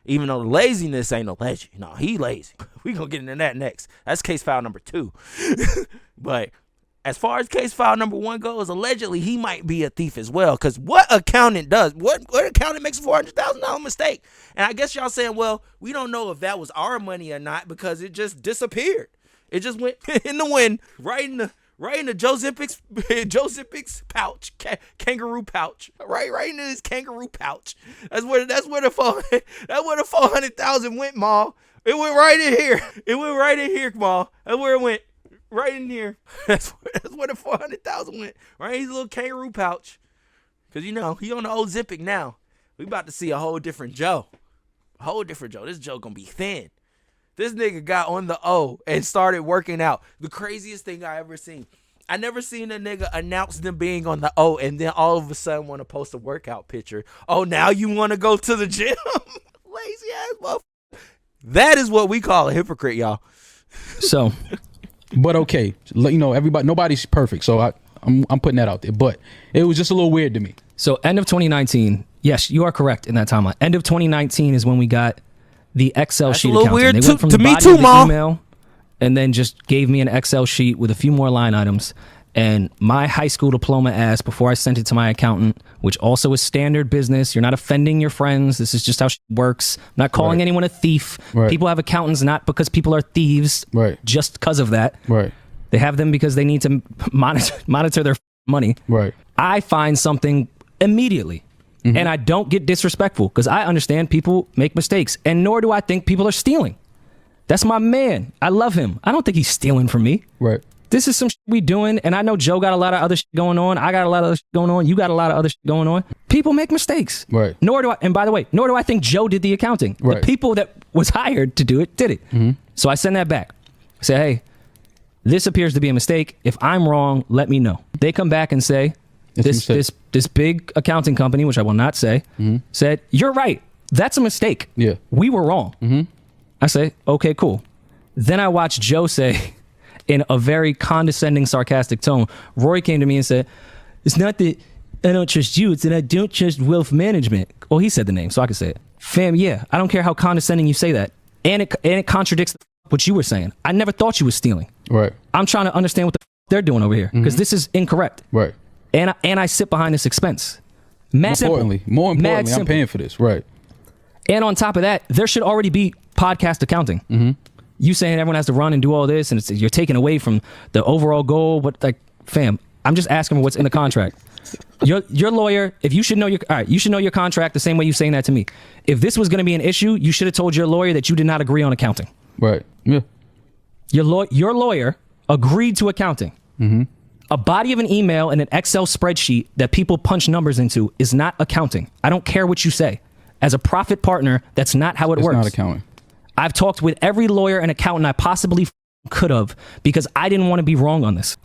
A: even though the laziness ain't alleged. No, he lazy. We gonna get into that next. That's case file number 2. But as far as case file number 1 goes, allegedly he might be a thief as well. Because what accountant does? What accountant makes a $400,000 mistake? And I guess y'all saying, well, we don't know if that was our money or not because it just disappeared. It just went in the wind, right in the Joe Zippic's pouch, kangaroo pouch, right into his kangaroo pouch. That's where the $400,000 went, Ma. It went right in here. It went right in here, Ma. That's where it went. Right in here. That's where the $400,000 went. Right in his little kangaroo pouch. Cause he on the old Zippic now. We about to see a whole different Joe. This Joe gonna be thin. This nigga got on the O and started working out. The craziest thing I ever seen. I never seen a nigga announce them being on the O and then all of a sudden want to post a workout picture. Oh, now you want to go to the gym? Lazy ass motherfucker. That is what we call a hypocrite, y'all.
D: So,
G: but okay, nobody's perfect. So I'm putting that out there. But it was just a little weird to me.
D: So end of 2019. Yes, you are correct in that timeline. End of 2019 is when we got the Excel sheet.
A: That's a little weird
D: they went from
A: to
D: the
A: me
D: body
A: too,
D: of the
A: Ma.
D: email and then just gave me an Excel sheet with a few more line items. And my high school diploma asked before I sent it to my accountant, which also is standard business. You're not offending your friends. This is just how shit works. I'm not calling anyone a thief.
G: Right.
D: People have accountants not because people are thieves.
G: Right.
D: Just because of that.
G: Right.
D: They have them because they need to monitor their money.
G: Right.
D: I find something immediately. And I don't get disrespectful because I understand people make mistakes, and nor do I think people are stealing. That's my man. I love him. I don't think he's stealing from me.
G: Right.
D: This is some shit we doing, and I know Joe got a lot of other shit going on. I got a lot of other shit going on. You got a lot of other shit going on. People make mistakes.
G: Right.
D: Nor do I, and by the way, nor do I think Joe did the accounting.
G: Right.
D: The people that was hired to do it did it. So I send that back. I say, hey, this appears to be a mistake. If I'm wrong, let me know. They come back and say, this big accounting company, which I will not say, said, you're right. That's a mistake.
G: Yeah.
D: We were wrong. I say, okay, cool. Then I watch Joe say, in a very condescending, sarcastic tone, Roy came to me and said, it's not that I don't trust you, it's that I don't trust wealth management. Well, he said the name, so I can say it. Fam, yeah, I don't care how condescending you say that. And it contradicts what you were saying. I never thought you were stealing.
G: Right.
D: I'm trying to understand what the they're doing over here, because this is incorrect.
G: Right.
D: And I sit behind this expense.
G: More importantly, I'm paying for this. Right.
D: And on top of that, there should already be podcast accounting. You saying everyone has to run and do all this, and you're taking away from the overall goal. But like, fam, I'm just asking for what's in the contract. Your lawyer, if you should know you should know your contract the same way you're saying that to me. If this was going to be an issue, you should have told your lawyer that you did not agree on accounting.
G: Right. Yeah.
D: Your lawyer agreed to accounting. A body of an email and an Excel spreadsheet that people punch numbers into is not accounting. I don't care what you say. As a profit partner, that's not how it works.
G: It's not accounting.
D: I've talked with every lawyer and accountant I possibly could have, because I didn't want to be wrong on this.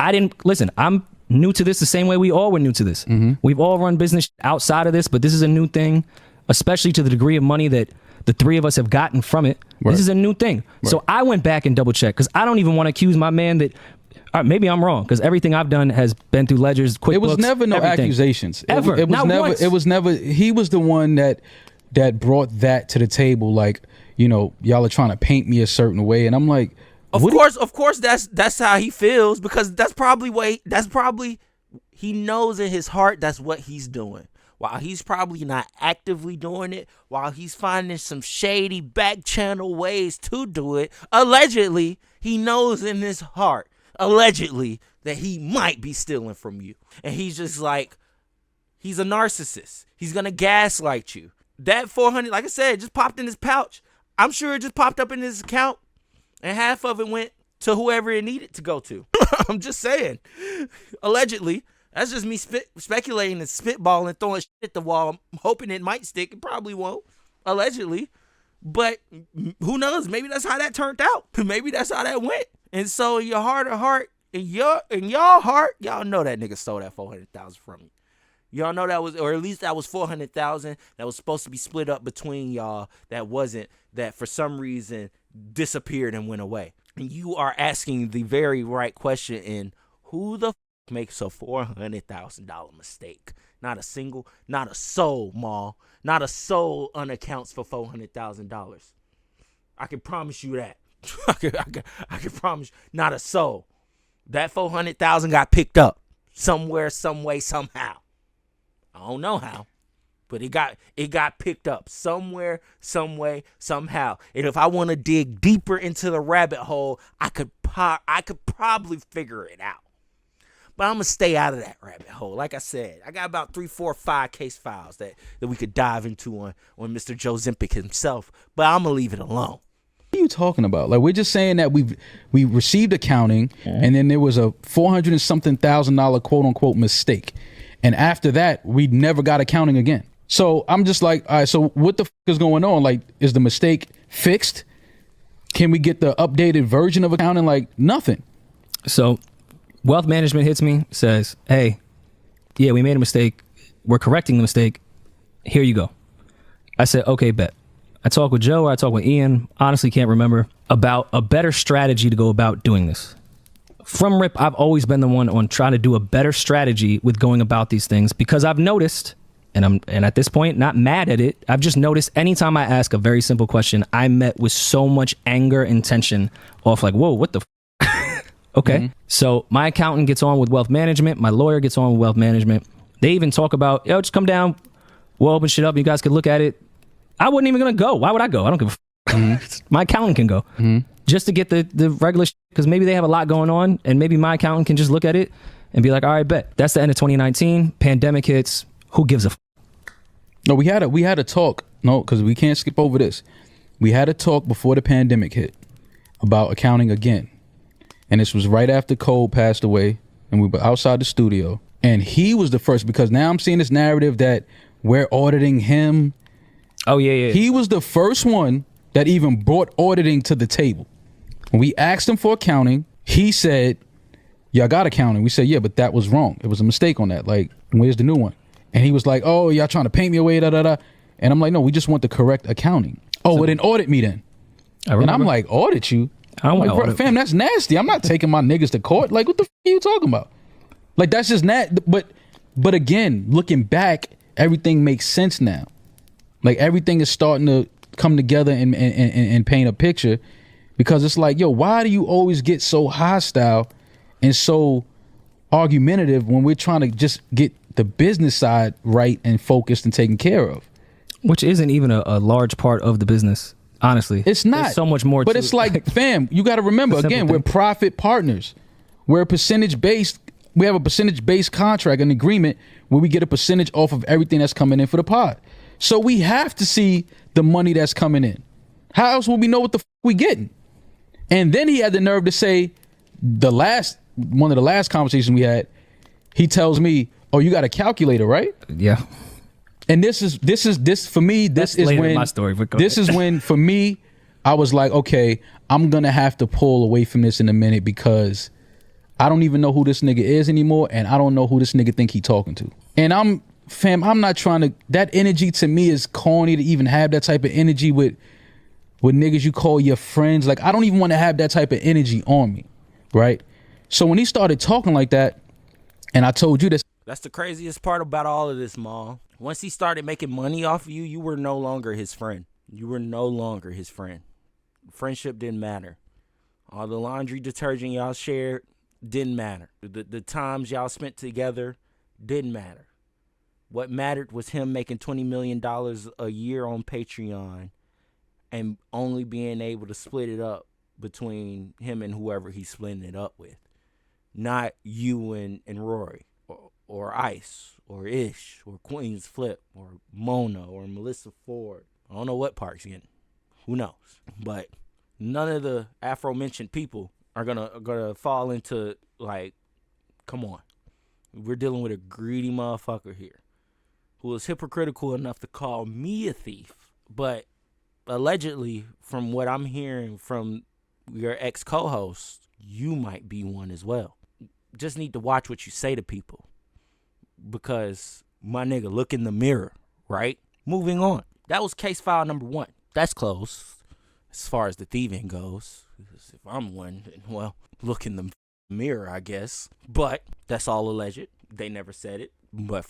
D: Listen, I'm new to this the same way we all were new to this. We've all run business outside of this, but this is a new thing, especially to the degree of money that the three of us have gotten from it. Right. This is a new thing. Right. So I went back and double checked, because I don't even want to accuse my man that, maybe I'm wrong, because everything I've done has been through ledgers, QuickBooks.
G: It was never no
D: everything.
G: accusations.
D: Ever.
G: It was
D: Not
G: never.
D: once.
G: It was never. He was the one that brought that to the table. Like, y'all are trying to paint me a certain way, and I'm like,
A: of course, that's how he feels, because that's probably he knows in his heart that's what he's doing. While he's probably not actively doing it, while he's finding some shady back channel ways to do it, allegedly, he knows in his heart, allegedly, that he might be stealing from you. And he's just like, he's a narcissist. He's going to gaslight you. That 400, like I said, just popped in his pouch. I'm sure it just popped up in his account, and half of it went to whoever it needed to go to. I'm just saying. Allegedly. That's just me speculating and spitballing, throwing shit at the wall, hoping it might stick. It probably won't, allegedly. But who knows? Maybe that's how that turned out. Maybe that's how that went. And so in your heart of heart, in y'all heart, y'all know that nigga stole that $400,000 from you. Y'all know that was, or at least that was $400,000 that was supposed to be split up between y'all. That wasn't, that for some reason disappeared and went away. And you are asking the very right question in who the makes a $400,000 mistake. Not a soul, Maul. Not a soul unaccounts for $400,000. I can promise you that. I can promise you, not a soul. That $400,000 got picked up somewhere, some way, somehow. I don't know how, but it got picked up somewhere, some way, somehow. And if I want to dig deeper into the rabbit hole, I could probably figure it out. But I'm going to stay out of that rabbit hole. Like I said, I got about 3, 4, 5 case files that we could dive into on Mr. Joe Zempic himself. But I'm going to leave it alone.
G: What are you talking about? Like, we're just saying that we received accounting, and then there was a $400 and something thousand quote unquote mistake. And after that, we never got accounting again. So I'm just like, all right, so what the is going on? Like, is the mistake fixed? Can we get the updated version of accounting? Like, nothing.
D: So wealth management hits me, says, hey, yeah, we made a mistake. We're correcting the mistake. Here you go. I said, okay, bet. I talked with Joe, I talked with Ian, honestly can't remember, about a better strategy to go about doing this. From RIP, I've always been the one on trying to do a better strategy with going about these things, because I've noticed, and at this point, not mad at it, I've just noticed anytime I ask a very simple question, I'm met with so much anger and tension off like, whoa, what the Okay. So my accountant gets on with wealth management. My lawyer gets on with wealth management. They even talk about, yo, just come down. We'll open shit up. You guys could look at it. I wasn't even going to go. Why would I go? I don't give a My accountant can go. Just to get the regular shit, because maybe they have a lot going on, and maybe my accountant can just look at it and be like, all right, bet. That's the end of 2019. Pandemic hits. Who gives a
G: No, we had a talk. No, because we can't skip over this. We had a talk before the pandemic hit about accounting again. And this was right after Cole passed away, and we were outside the studio. And he was the first, because now I'm seeing this narrative that we're auditing him.
D: Oh, yeah.
G: He was the first one that even brought auditing to the table. When we asked him for accounting, he said, y'all got accounting. We said, yeah, but that was wrong. It was a mistake on that. Like, where's the new one? And he was like, oh, y'all trying to paint me away, da-da-da. And I'm like, no, we just want the correct accounting. Oh, well, then audit me then. And I'm like, audit you?
D: I don't
G: like,
D: want to
G: fam, that's nasty. I'm not taking my niggas to court. Like, what the f*** are you talking about? Like, that's just but again, looking back, everything makes sense now. Like, everything is starting to come together and paint a picture, because it's like, yo, why do you always get so hostile and so argumentative when we're trying to just get the business side right and focused and taken care of?
D: Which isn't even a large part of the business, honestly.
G: It's not.
D: There's so much more
G: but
D: to
G: it's like, fam, you got to remember, again, we're profit partners. We're we have a percentage-based contract, an agreement where we get a percentage off of everything that's coming in for the pod. So we have to see the money that's coming in. How else will we know what the f*** we getting? And then he had the nerve to say, one of the last conversations we had, he tells me, oh, you got a calculator, right?
D: Yeah.
G: And this for me, this is when
D: my story,
G: this is when, for me, I was like, okay, I'm gonna have to pull away from this in a minute, because I don't even know who this nigga is anymore, and I don't know who this nigga think he talking to. And I'm not trying to, that energy to me is corny to even have that type of energy with niggas you call your friends. Like, I don't even want to have that type of energy on me, right? So when he started talking like that, and I told you this.
A: That's the craziest part about all of this, Maul. Once he started making money off of you, you were no longer his friend. You were no longer his friend. Friendship didn't matter. All the laundry detergent y'all shared didn't matter. The times y'all spent together didn't matter. What mattered was him making $20 million a year on Patreon and only being able to split it up between him and whoever he's splitting it up with. Not you and Rory or Ice or Ish or Queen's Flip or Mona or Melissa Ford. I don't know what Park's getting. Who knows? But none of the aforementioned people are gonna fall into, like, come on. We're dealing with a greedy motherfucker here who is hypocritical enough to call me a thief. But allegedly, from what I'm hearing from your ex-co-host, you might be one as well. Just need to watch what you say to people. Because, my nigga, look in the mirror, right? Moving on. That was case file number 1. That's closed as far as the thieving goes. If I'm one, then, well, look in the mirror, I guess. But that's all alleged. They never said it. But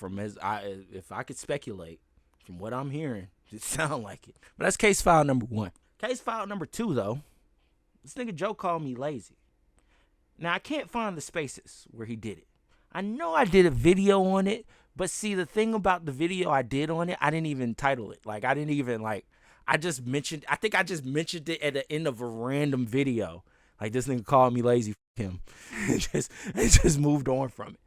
A: if I could speculate, from what I'm hearing, it sounds like it. But that's case file number 1. Case file number 2, though. This nigga Joe called me lazy. Now, I can't find the spaces where he did it. I know I did a video on it, but see, the thing about the video I did on it, I didn't even title it. Like, I didn't even, like, I think I just mentioned it at the end of a random video. Like, this nigga called me lazy, f*** him. It just moved on from it.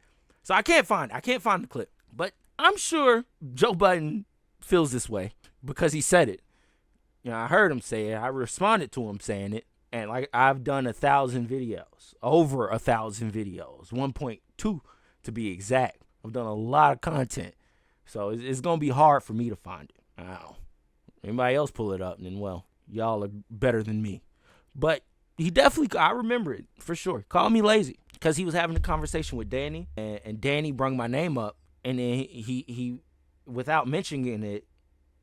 A: So I can't find the clip. But I'm sure Joe Budden feels this way because he said it. You know, I heard him say it. I responded to him saying it. And, like, I've done 1,000 videos, over 1,000 videos, 1.2 to be exact. I've done a lot of content. So it's going to be hard for me to find it. Wow. Anybody else pull it up, then, well, y'all are better than me. But he definitely, I remember it for sure. Called me lazy because he was having a conversation with Danny, and Danny brung my name up. And then he without mentioning it,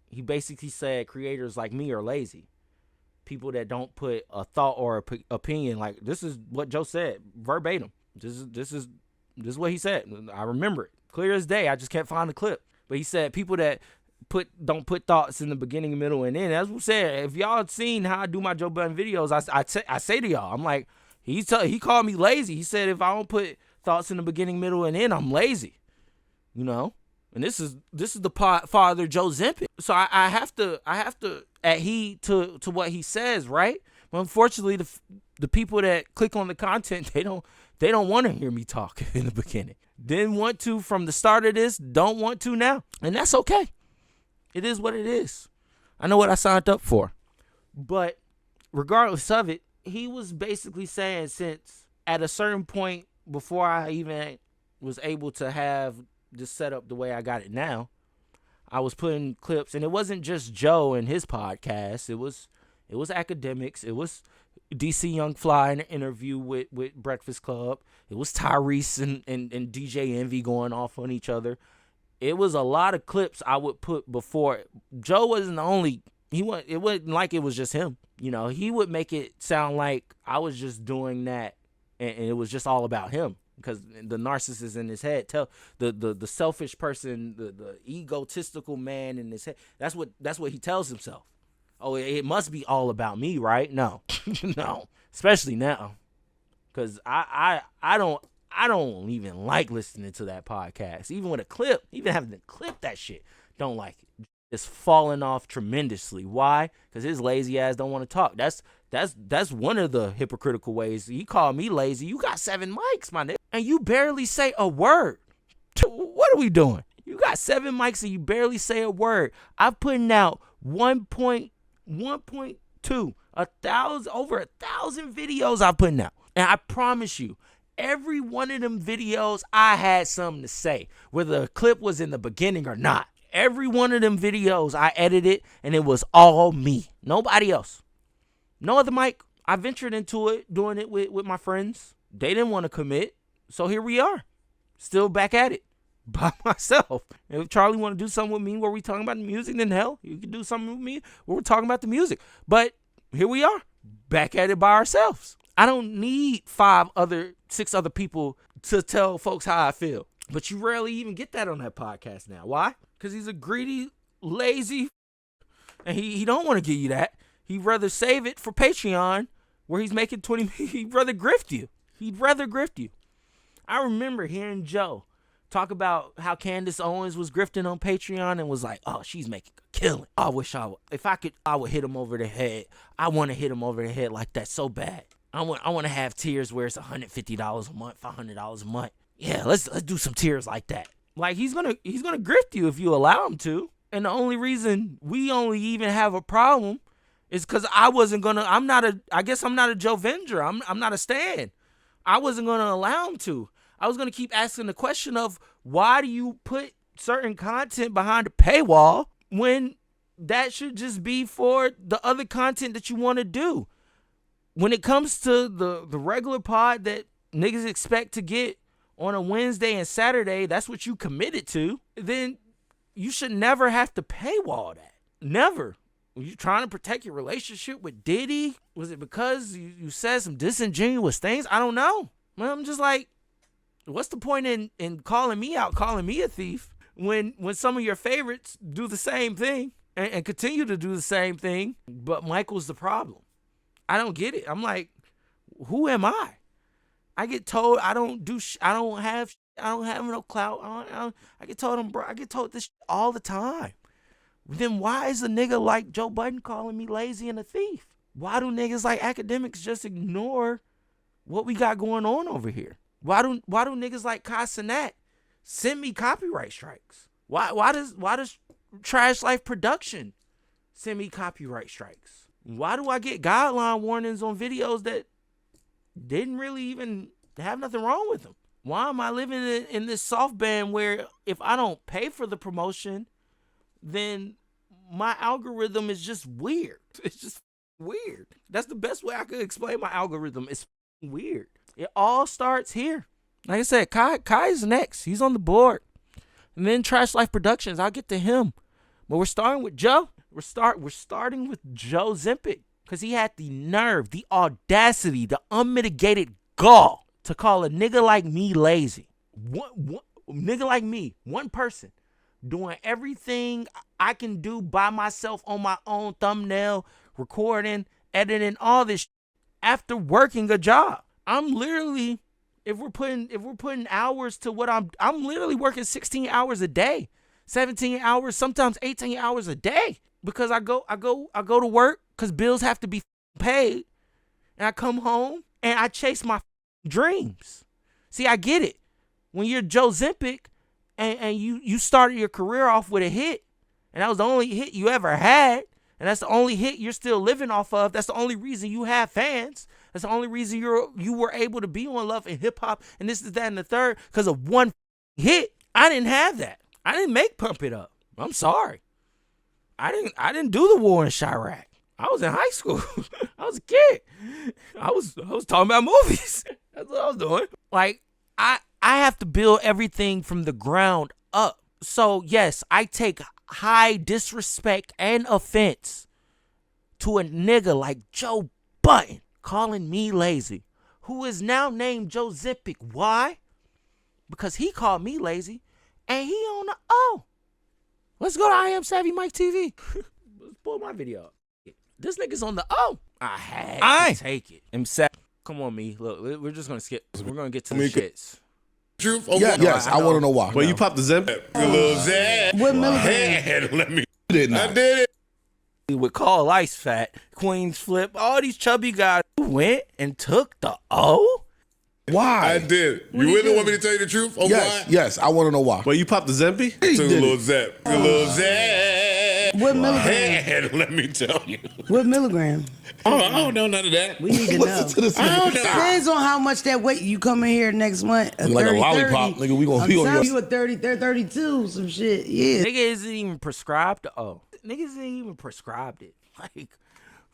A: he basically said creators like me are lazy. People that don't put a thought or opinion, like, this is what Joe said verbatim. This is what he said. I remember it clear as day. I just can't find the clip. But he said people that don't put thoughts in the beginning, middle, and end. As we said, if y'all seen how I do my Joe Budden videos, I say to y'all, I'm like, He called me lazy. He said if I don't put thoughts in the beginning, middle, and end, I'm lazy. You know? And this is the father Joe Zempic. So I have to adhere to what he says, right? But unfortunately, the people that click on the content, they don't want to hear me talk in the beginning. Didn't want to from the start of this, don't want to now. And that's okay. It is what it is. I know what I signed up for. But regardless of it, he was basically saying since at a certain point before I even was able to have this set up the way I got it now, I was putting clips, and it wasn't just Joe and his podcast. It was academics. It was DC Young Fly in an interview with Breakfast Club. It was Tyrese and DJ Envy going off on each other. It was a lot of clips I would put before. Joe wasn't the only. It wasn't like it was just him. You know, he would make it sound like I was just doing that, and it was just all about him. Because the narcissist in his head, the selfish person, the egotistical man in his head, that's what he tells himself. Oh, it must be all about me, right? No, no, especially now, because I don't even like listening to that podcast, even with a clip, even having to clip that shit. Don't like it. It's falling off tremendously. Why? Because his lazy ass don't want to talk. That's one of the hypocritical ways. He called me lazy. You got 7 mics, my nigga, and you barely say a word. What are we doing? You got 7 mics and you barely say a word. I'm putting out 1.2, over 1,000 videos I'm putting out. And I promise you, every one of them videos, I had something to say, whether a clip was in the beginning or not. Every one of them videos I edited, and it was all me. Nobody else. No other mic. I ventured into it, doing it with my friends. They didn't want to commit. So here we are. Still back at it. By myself. If Charlie want to do something with me where we talking about the music, then hell, you can do something with me where we're talking about the music. But here we are. Back at it by ourselves. I don't need 6 other people to tell folks how I feel. But you rarely even get that on that podcast now. Why? Because he's a greedy, lazy, and he don't want to give you that. He'd rather save it for Patreon, where he's making 20. He'd rather grift you. I remember hearing Joe talk about how Candace Owens was grifting on Patreon and was like, "Oh, she's making a killing. I wish I would hit him over the head. I want to hit him over the head like that so bad. I want to have tiers where it's $150 a month, $500 a month. Yeah, let's do some tiers like that." Like he's gonna grift you if you allow him to. And the only reason we only even have a problem is because I guess I'm not a Joe Venger. I'm not a Stan. I wasn't gonna allow him to. I was gonna keep asking the question of why do you put certain content behind a paywall when that should just be for the other content that you want to do. When it comes to the regular pod that niggas expect to get on a Wednesday and Saturday, that's what you committed to, then you should never have to paywall that. Never. Were you trying to protect your relationship with Diddy? Was it because you said some disingenuous things? I don't know. Well, I'm just like, what's the point in calling me out, calling me a thief, when some of your favorites do the same thing and continue to do the same thing, but Michael's the problem? I don't get it. I'm like, who am I? I get told I don't have no clout. I get told this all the time. Then why is a nigga like Joe Budden calling me lazy and a thief? Why do niggas like academics just ignore what we got going on over here? Why do niggas like Kai Cenat send me copyright strikes? Why does Trash Life Production send me copyright strikes? Why do I get guideline warnings on videos that didn't really even have nothing wrong with them? Why am I living in this soft band where if I don't pay for the promotion, then my algorithm is just weird? It's just weird. That's the best way I could explain my algorithm. It's weird. It all starts here. Like I said, Kai is next. He's on the board. And then Trash Life Productions, I'll get to him. But we're starting with Joe. We're starting with Joe Zempic, because he had the nerve, the audacity, the unmitigated gall to call a nigga like me lazy. One nigga like me, one person, doing everything I can do by myself on my own, thumbnail, recording, editing, all this after working a job. I'm literally, if we're putting hours to what I'm literally working 16 hours a day, 17 hours, sometimes 18 hours a day, because I go to work because bills have to be paid, and I come home and I chase my dreams. See, I get it. When you're Joe Zempic and you started your career off with a hit, and that was the only hit you ever had, and that's the only hit you're still living off of. That's the only reason you have fans. That's the only reason you were able to be on Love and Hip Hop and this is that and the third, because of one hit. I didn't have that. I didn't make Pump It Up. I'm sorry. I didn't do the war in Chirac. I was in high school. I was a kid. I was talking about movies. That's what I was doing. Like, I have to build everything from the ground up. So yes, I take high disrespect and offense to a nigga like Joe Budden calling me lazy, who is now named Joe Zempic. Why? Because he called me lazy, and he on the O. Let's go to I Am Savvy Mike TV. Let's pull my video up. This nigga's on the O. I had to take it. Come on, me. Look, we're just gonna skip. We're gonna get to the shits.
H: Truth?
I: Yes, I want to know why.
H: Well, you popped the Zemp. A little Zed.
I: What
H: milligram? Let me.
I: You did not.
H: I did it.
A: With Call Ice Fat, Queens Flip, all these chubby guys who went and took the O.
I: Why?
H: I did. You really want me to tell you the truth? Oh,
I: Yes,
H: why?
I: yes, I want to know why.
H: Well, you popped the Zempy?
I: He
H: Took a
I: did
H: little
I: it.
H: Zep. A little Zep.
J: What milligram?
H: Let me tell you.
J: What milligram?
H: Oh, I don't know none of that.
J: We need to know.
I: Listen to this.
H: I don't know.
J: Depends on how much that weight you come in here next month.
I: Like a lollipop, nigga. We gonna
J: I'm
I: be on
J: telling
I: your.
J: you a 30, they're 32, some shit. Yeah.
A: Nigga isn't even prescribed the O. Niggas isn't even prescribed it. Like,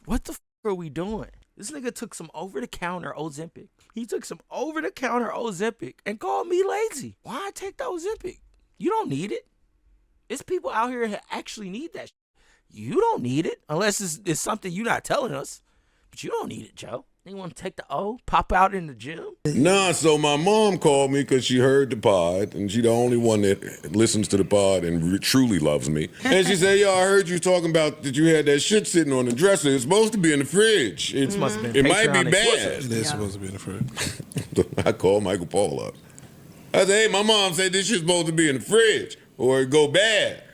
A: what the are we doing? This nigga took some over-the-counter Ozempic. He took some over-the-counter Ozempic and called me lazy. Why I take the Ozempic? You don't need it. It's people out here that actually need that. You don't need it unless it's something you're not telling us. But you don't need it, Joe. You want to take the O, pop out in the gym?
H: Nah, so my mom called me because she heard the pod, and she the only one that listens to the pod and truly loves me. And she said, yo, I heard you talking about that you had that shit sitting on the dresser. It's supposed to be in the fridge. It
A: must have been
H: It might be
A: Patreon
H: bad.
A: exclusive.
I: It is supposed to be in the fridge.
H: I called Michael Paul up. I said, hey, my mom said this shit's supposed to be in the fridge or it go bad.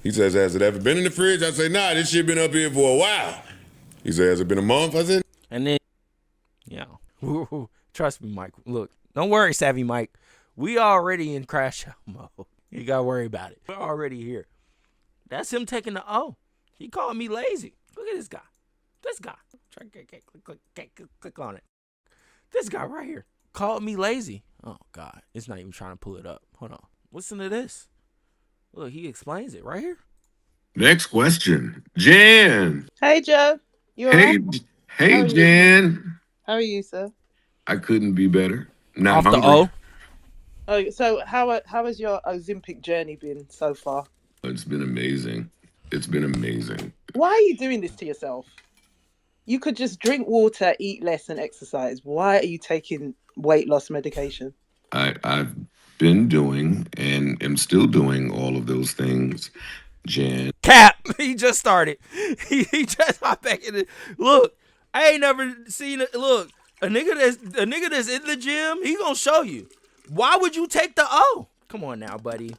H: He says, has it ever been in the fridge? I say, nah, this shit been up here for a while. He said, has it been a month? I said,
A: And then, trust me, Mike. Look, don't worry, Savvy Mike. We already in crash out mode. You gotta worry about it. We're already here. That's him taking the O. He called me lazy. Look at this guy. This guy. Click on it. This guy right here called me lazy. Oh God, it's not even trying to pull it up. Hold on. Listen to this. Look, he explains it right here.
B: Next question. Jan.
K: Hey, Joe. You all
B: Hey,
K: right?
B: hey, Jan.
K: How are you, sir?
B: I couldn't be better. Not
A: Off the
B: hungry.
A: O.
K: Oh, so how has your Ozempic journey been so far?
B: It's been amazing. It's been amazing.
K: Why are you doing this to yourself? You could just drink water, eat less, and exercise. Why are you taking weight loss medication?
B: I've been doing and am still doing all of those things, Jan.
A: Cap. He just started. He just hopped back in it. Look, I ain't never seen it. Look, a nigga that's in the gym, he gonna show you. Why would you take the O? Come on now, buddy.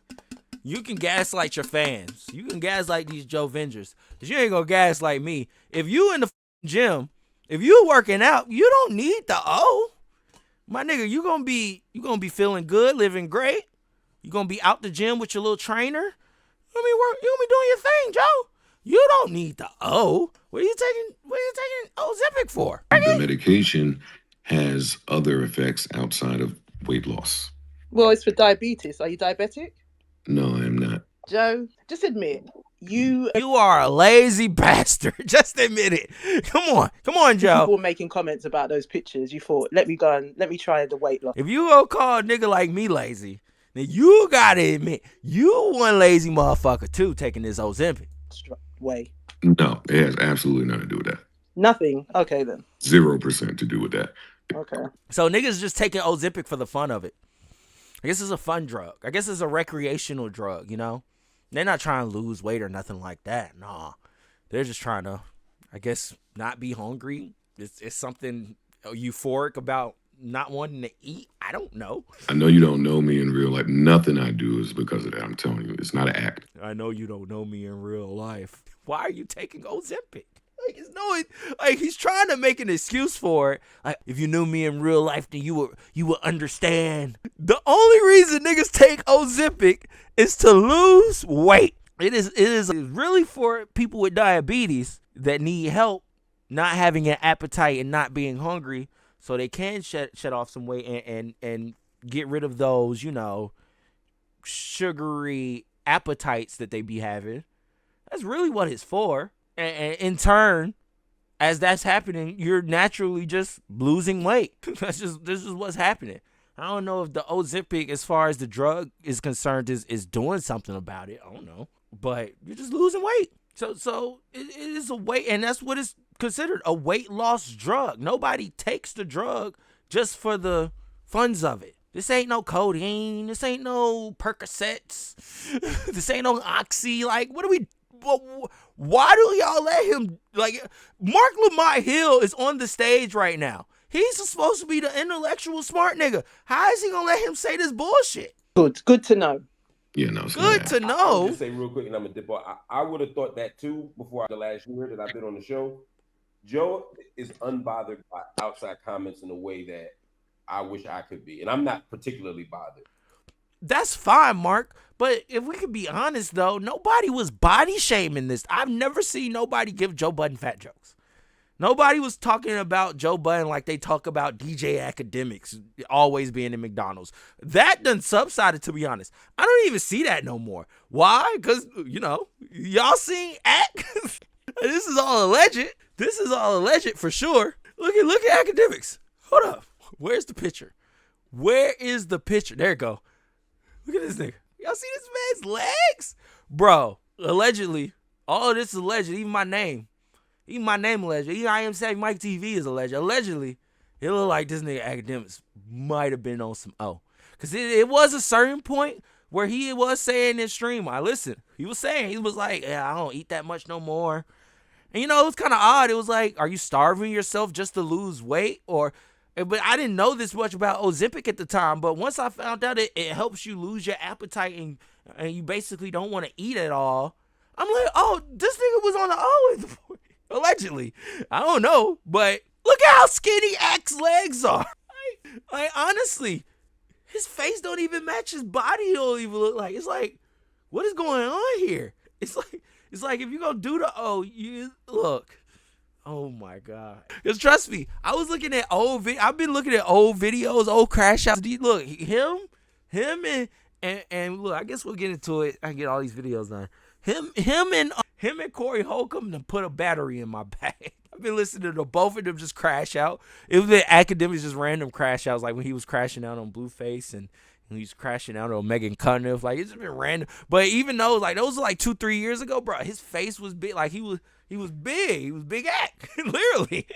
A: You can gaslight your fans. You can gaslight these Joe Vengers. But you ain't gonna gaslight me. If you in the gym, if you working out, you don't need the O. My nigga, you gonna be feeling good, living great. You gonna be out the gym with your little trainer. You gonna be doing your thing, Joe. You don't need the O. What are you taking Ozempic for?
B: The medication has other effects outside of weight loss.
K: Well, it's for diabetes. Are you diabetic?
B: No, I am not.
K: Joe, just admit, you
A: are a lazy bastard. Just admit it. Come on, Joe.
K: people were making comments about those pictures. You thought, let me try the weight loss.
A: If you go call a nigga like me lazy, then you gotta admit you one lazy motherfucker too, taking this Ozempic.
K: Way.
B: No, it has absolutely nothing to do with that.
K: Nothing. Okay, then.
B: 0% to do with that.
K: Okay.
A: So niggas just taking Ozempic for the fun of it. I guess it's a fun drug. I guess it's a recreational drug, you know? They're not trying to lose weight or nothing like that. Nah. They're just trying to, I guess, not be hungry. It's something euphoric about not wanting to eat. I don't know.
H: I know you don't know me in real life. Nothing I do is because of that. I'm telling you, it's not an act.
A: I know you don't know me in real life. Why are you taking Ozempic? Like, like he's trying to make an excuse for it. Like, if you knew me in real life, then you would understand. The only reason niggas take Ozempic is to lose weight. It is really for people with diabetes that need help not having an appetite and not being hungry, so they can shed off some weight and get rid of those, sugary appetites that they be having. That's really what it's for. And in turn, as that's happening, you're naturally just losing weight. This is what's happening. I don't know if the Ozempic, as far as the drug is concerned, is doing something about it. I don't know. But you're just losing weight. So it is a weight, and that's what it's considered, a weight loss drug. Nobody takes the drug just for the funds of it. This ain't no codeine. This ain't no Percocets. This ain't no Oxy. Like, why do y'all let him, like, Mark Lamont Hill is on the stage right now. He's supposed to be the intellectual smart nigga. How is he gonna let him say this bullshit?
K: Good to know.
H: Yeah, no, it's
A: Good
H: not
A: to
H: an act.
A: know.
L: I'll just say real quick, and I'm gonna dip off. I would have thought that too before the last year that I've been on the show. Joe is unbothered by outside comments in a way that I wish I could be, and I'm not particularly bothered.
A: That's fine, Mark. But if we could be honest, though, nobody was body shaming this. I've never seen nobody give Joe Budden fat jokes. Nobody was talking about Joe Budden like they talk about DJ Academics always being in McDonald's. That done subsided, to be honest. I don't even see that no more. Why? Because, y'all seen Act? This is all alleged. This is all alleged for sure. Look at Academics. Hold up. Where's the picture? Where is the picture? There you go. Look at this nigga. Y'all see this man's legs? Bro, allegedly, all of this is alleged. Even my name alleged. Even I Am Savvy Mike TV is alleged. Allegedly, it looked like this nigga Academics might have been on some Because it was a certain point where he was saying in stream, he was like, yeah, I don't eat that much no more. And it was kind of odd. It was like, are you starving yourself just to lose weight? But I didn't know this much about Ozempic at the time. But once I found out it helps you lose your appetite and you basically don't want to eat at all, I'm like, oh, this nigga was on the O. Allegedly. I don't know. But look at how skinny X's legs are. Like, honestly, his face don't even match his body. He don't even look like. It's like, what is going on here? It's like if you're going to do the O, you look. Oh my God. Because trust me, I was looking at I've been looking at old videos, old crash outs. Look, him and look, I guess we'll get into it. I can get all these videos done. Him and Corey Holcomb to put a battery in my bag. I've been listening to both of them just crash out. It was the Academics, just random crash outs, like when he was crashing out on Blueface and he's crashing out on Megan Cunniff. Like, it's just been random. But even though, like, those were like 2-3 years ago, bro, his face was big. Like, he was big. He was big act. Literally.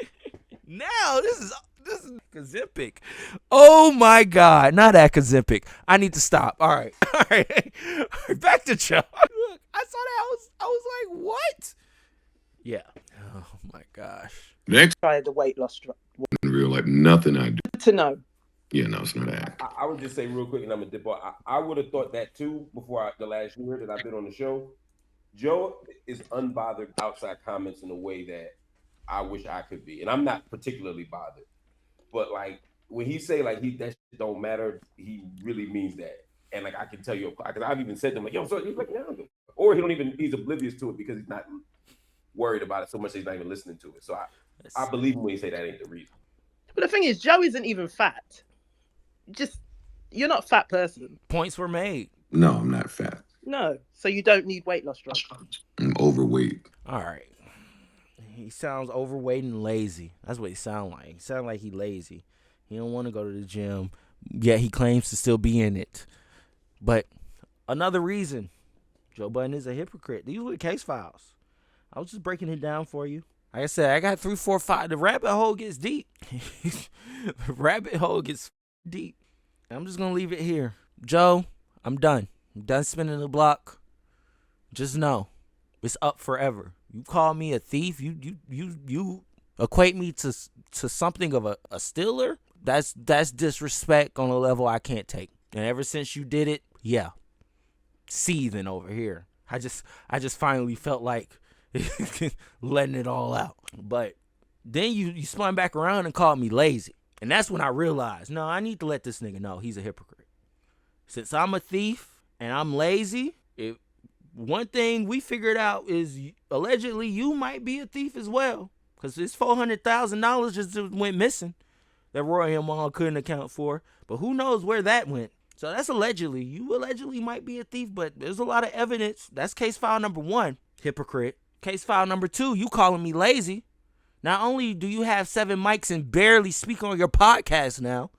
A: Now, this is Ozempic. Oh, my God. Not Ozempic. I need to stop. All right. Back to Joe. Look, I saw that. I was like, what? Yeah. Oh, my gosh.
H: Next.
K: Try the weight loss drug.
H: In real life, nothing I do.
K: Good to know.
H: Yeah, no, it's not an act.
L: I would just say real quick, and I'm gonna dip off. I would have thought that too before the last year that I've been on the show. Joe is unbothered outside comments in a way that I wish I could be, and I'm not particularly bothered. But like when he say like that shit don't matter, he really means that. And like I can tell you, because I've even said to him like, yo, so he's like, no, or he's oblivious to it because he's not worried about it so much that he's not even listening to it. So I believe him when he say that ain't the reason.
K: But the thing is, Joe isn't even fat. You're not a fat person.
A: Points were made.
H: No, I'm not fat.
K: No, so you don't need weight loss drugs.
H: I'm overweight.
A: All right. He sounds overweight and lazy. That's what he sounds like. He sounds like he lazy. He don't want to go to the gym, yet he claims to still be in it. But another reason, Joe Budden is a hypocrite. These were the case files. I was just breaking it down for you. Like I said, I got 3, 4, 5. The rabbit hole gets deep. The rabbit hole gets deep. I'm just going to leave it here. Joe, I'm done. I'm done spinning the block. Just know, it's up forever. You call me a thief. You equate me to something of a stealer. That's disrespect on a level I can't take. And ever since you did it, yeah, seething over here. I just finally felt like letting it all out. But then you spun back around and called me lazy. And that's when I realized, no, I need to let this nigga know he's a hypocrite. Since I'm a thief and I'm lazy, one thing we figured out is allegedly you might be a thief as well. Because this $400,000 just went missing that Roy and Mal couldn't account for. But who knows where that went. So that's allegedly. You allegedly might be a thief, but there's a lot of evidence. That's case file number 1, hypocrite. Case file number 2, you calling me lazy. Not only do you have 7 mics and barely speak on your podcast now,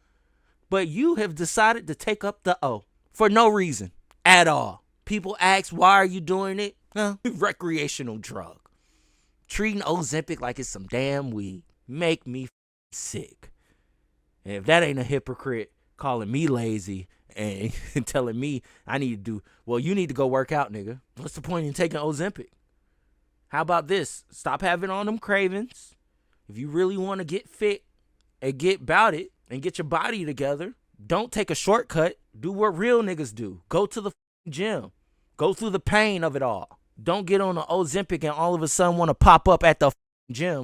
A: but you have decided to take up the O for no reason at all. People ask, why are you doing it? Recreational drug. Treating Ozempic like it's some damn weed. Make me sick. And if that ain't a hypocrite calling me lazy and telling me I need to do, well, you need to go work out, nigga. What's the point in taking Ozempic? How about this? Stop having all them cravings. If you really want to get fit and get about it and get your body together, don't take a shortcut. Do what real niggas do. Go to the gym. Go through the pain of it all. Don't get on the Ozempic and all of a sudden want to pop up at the gym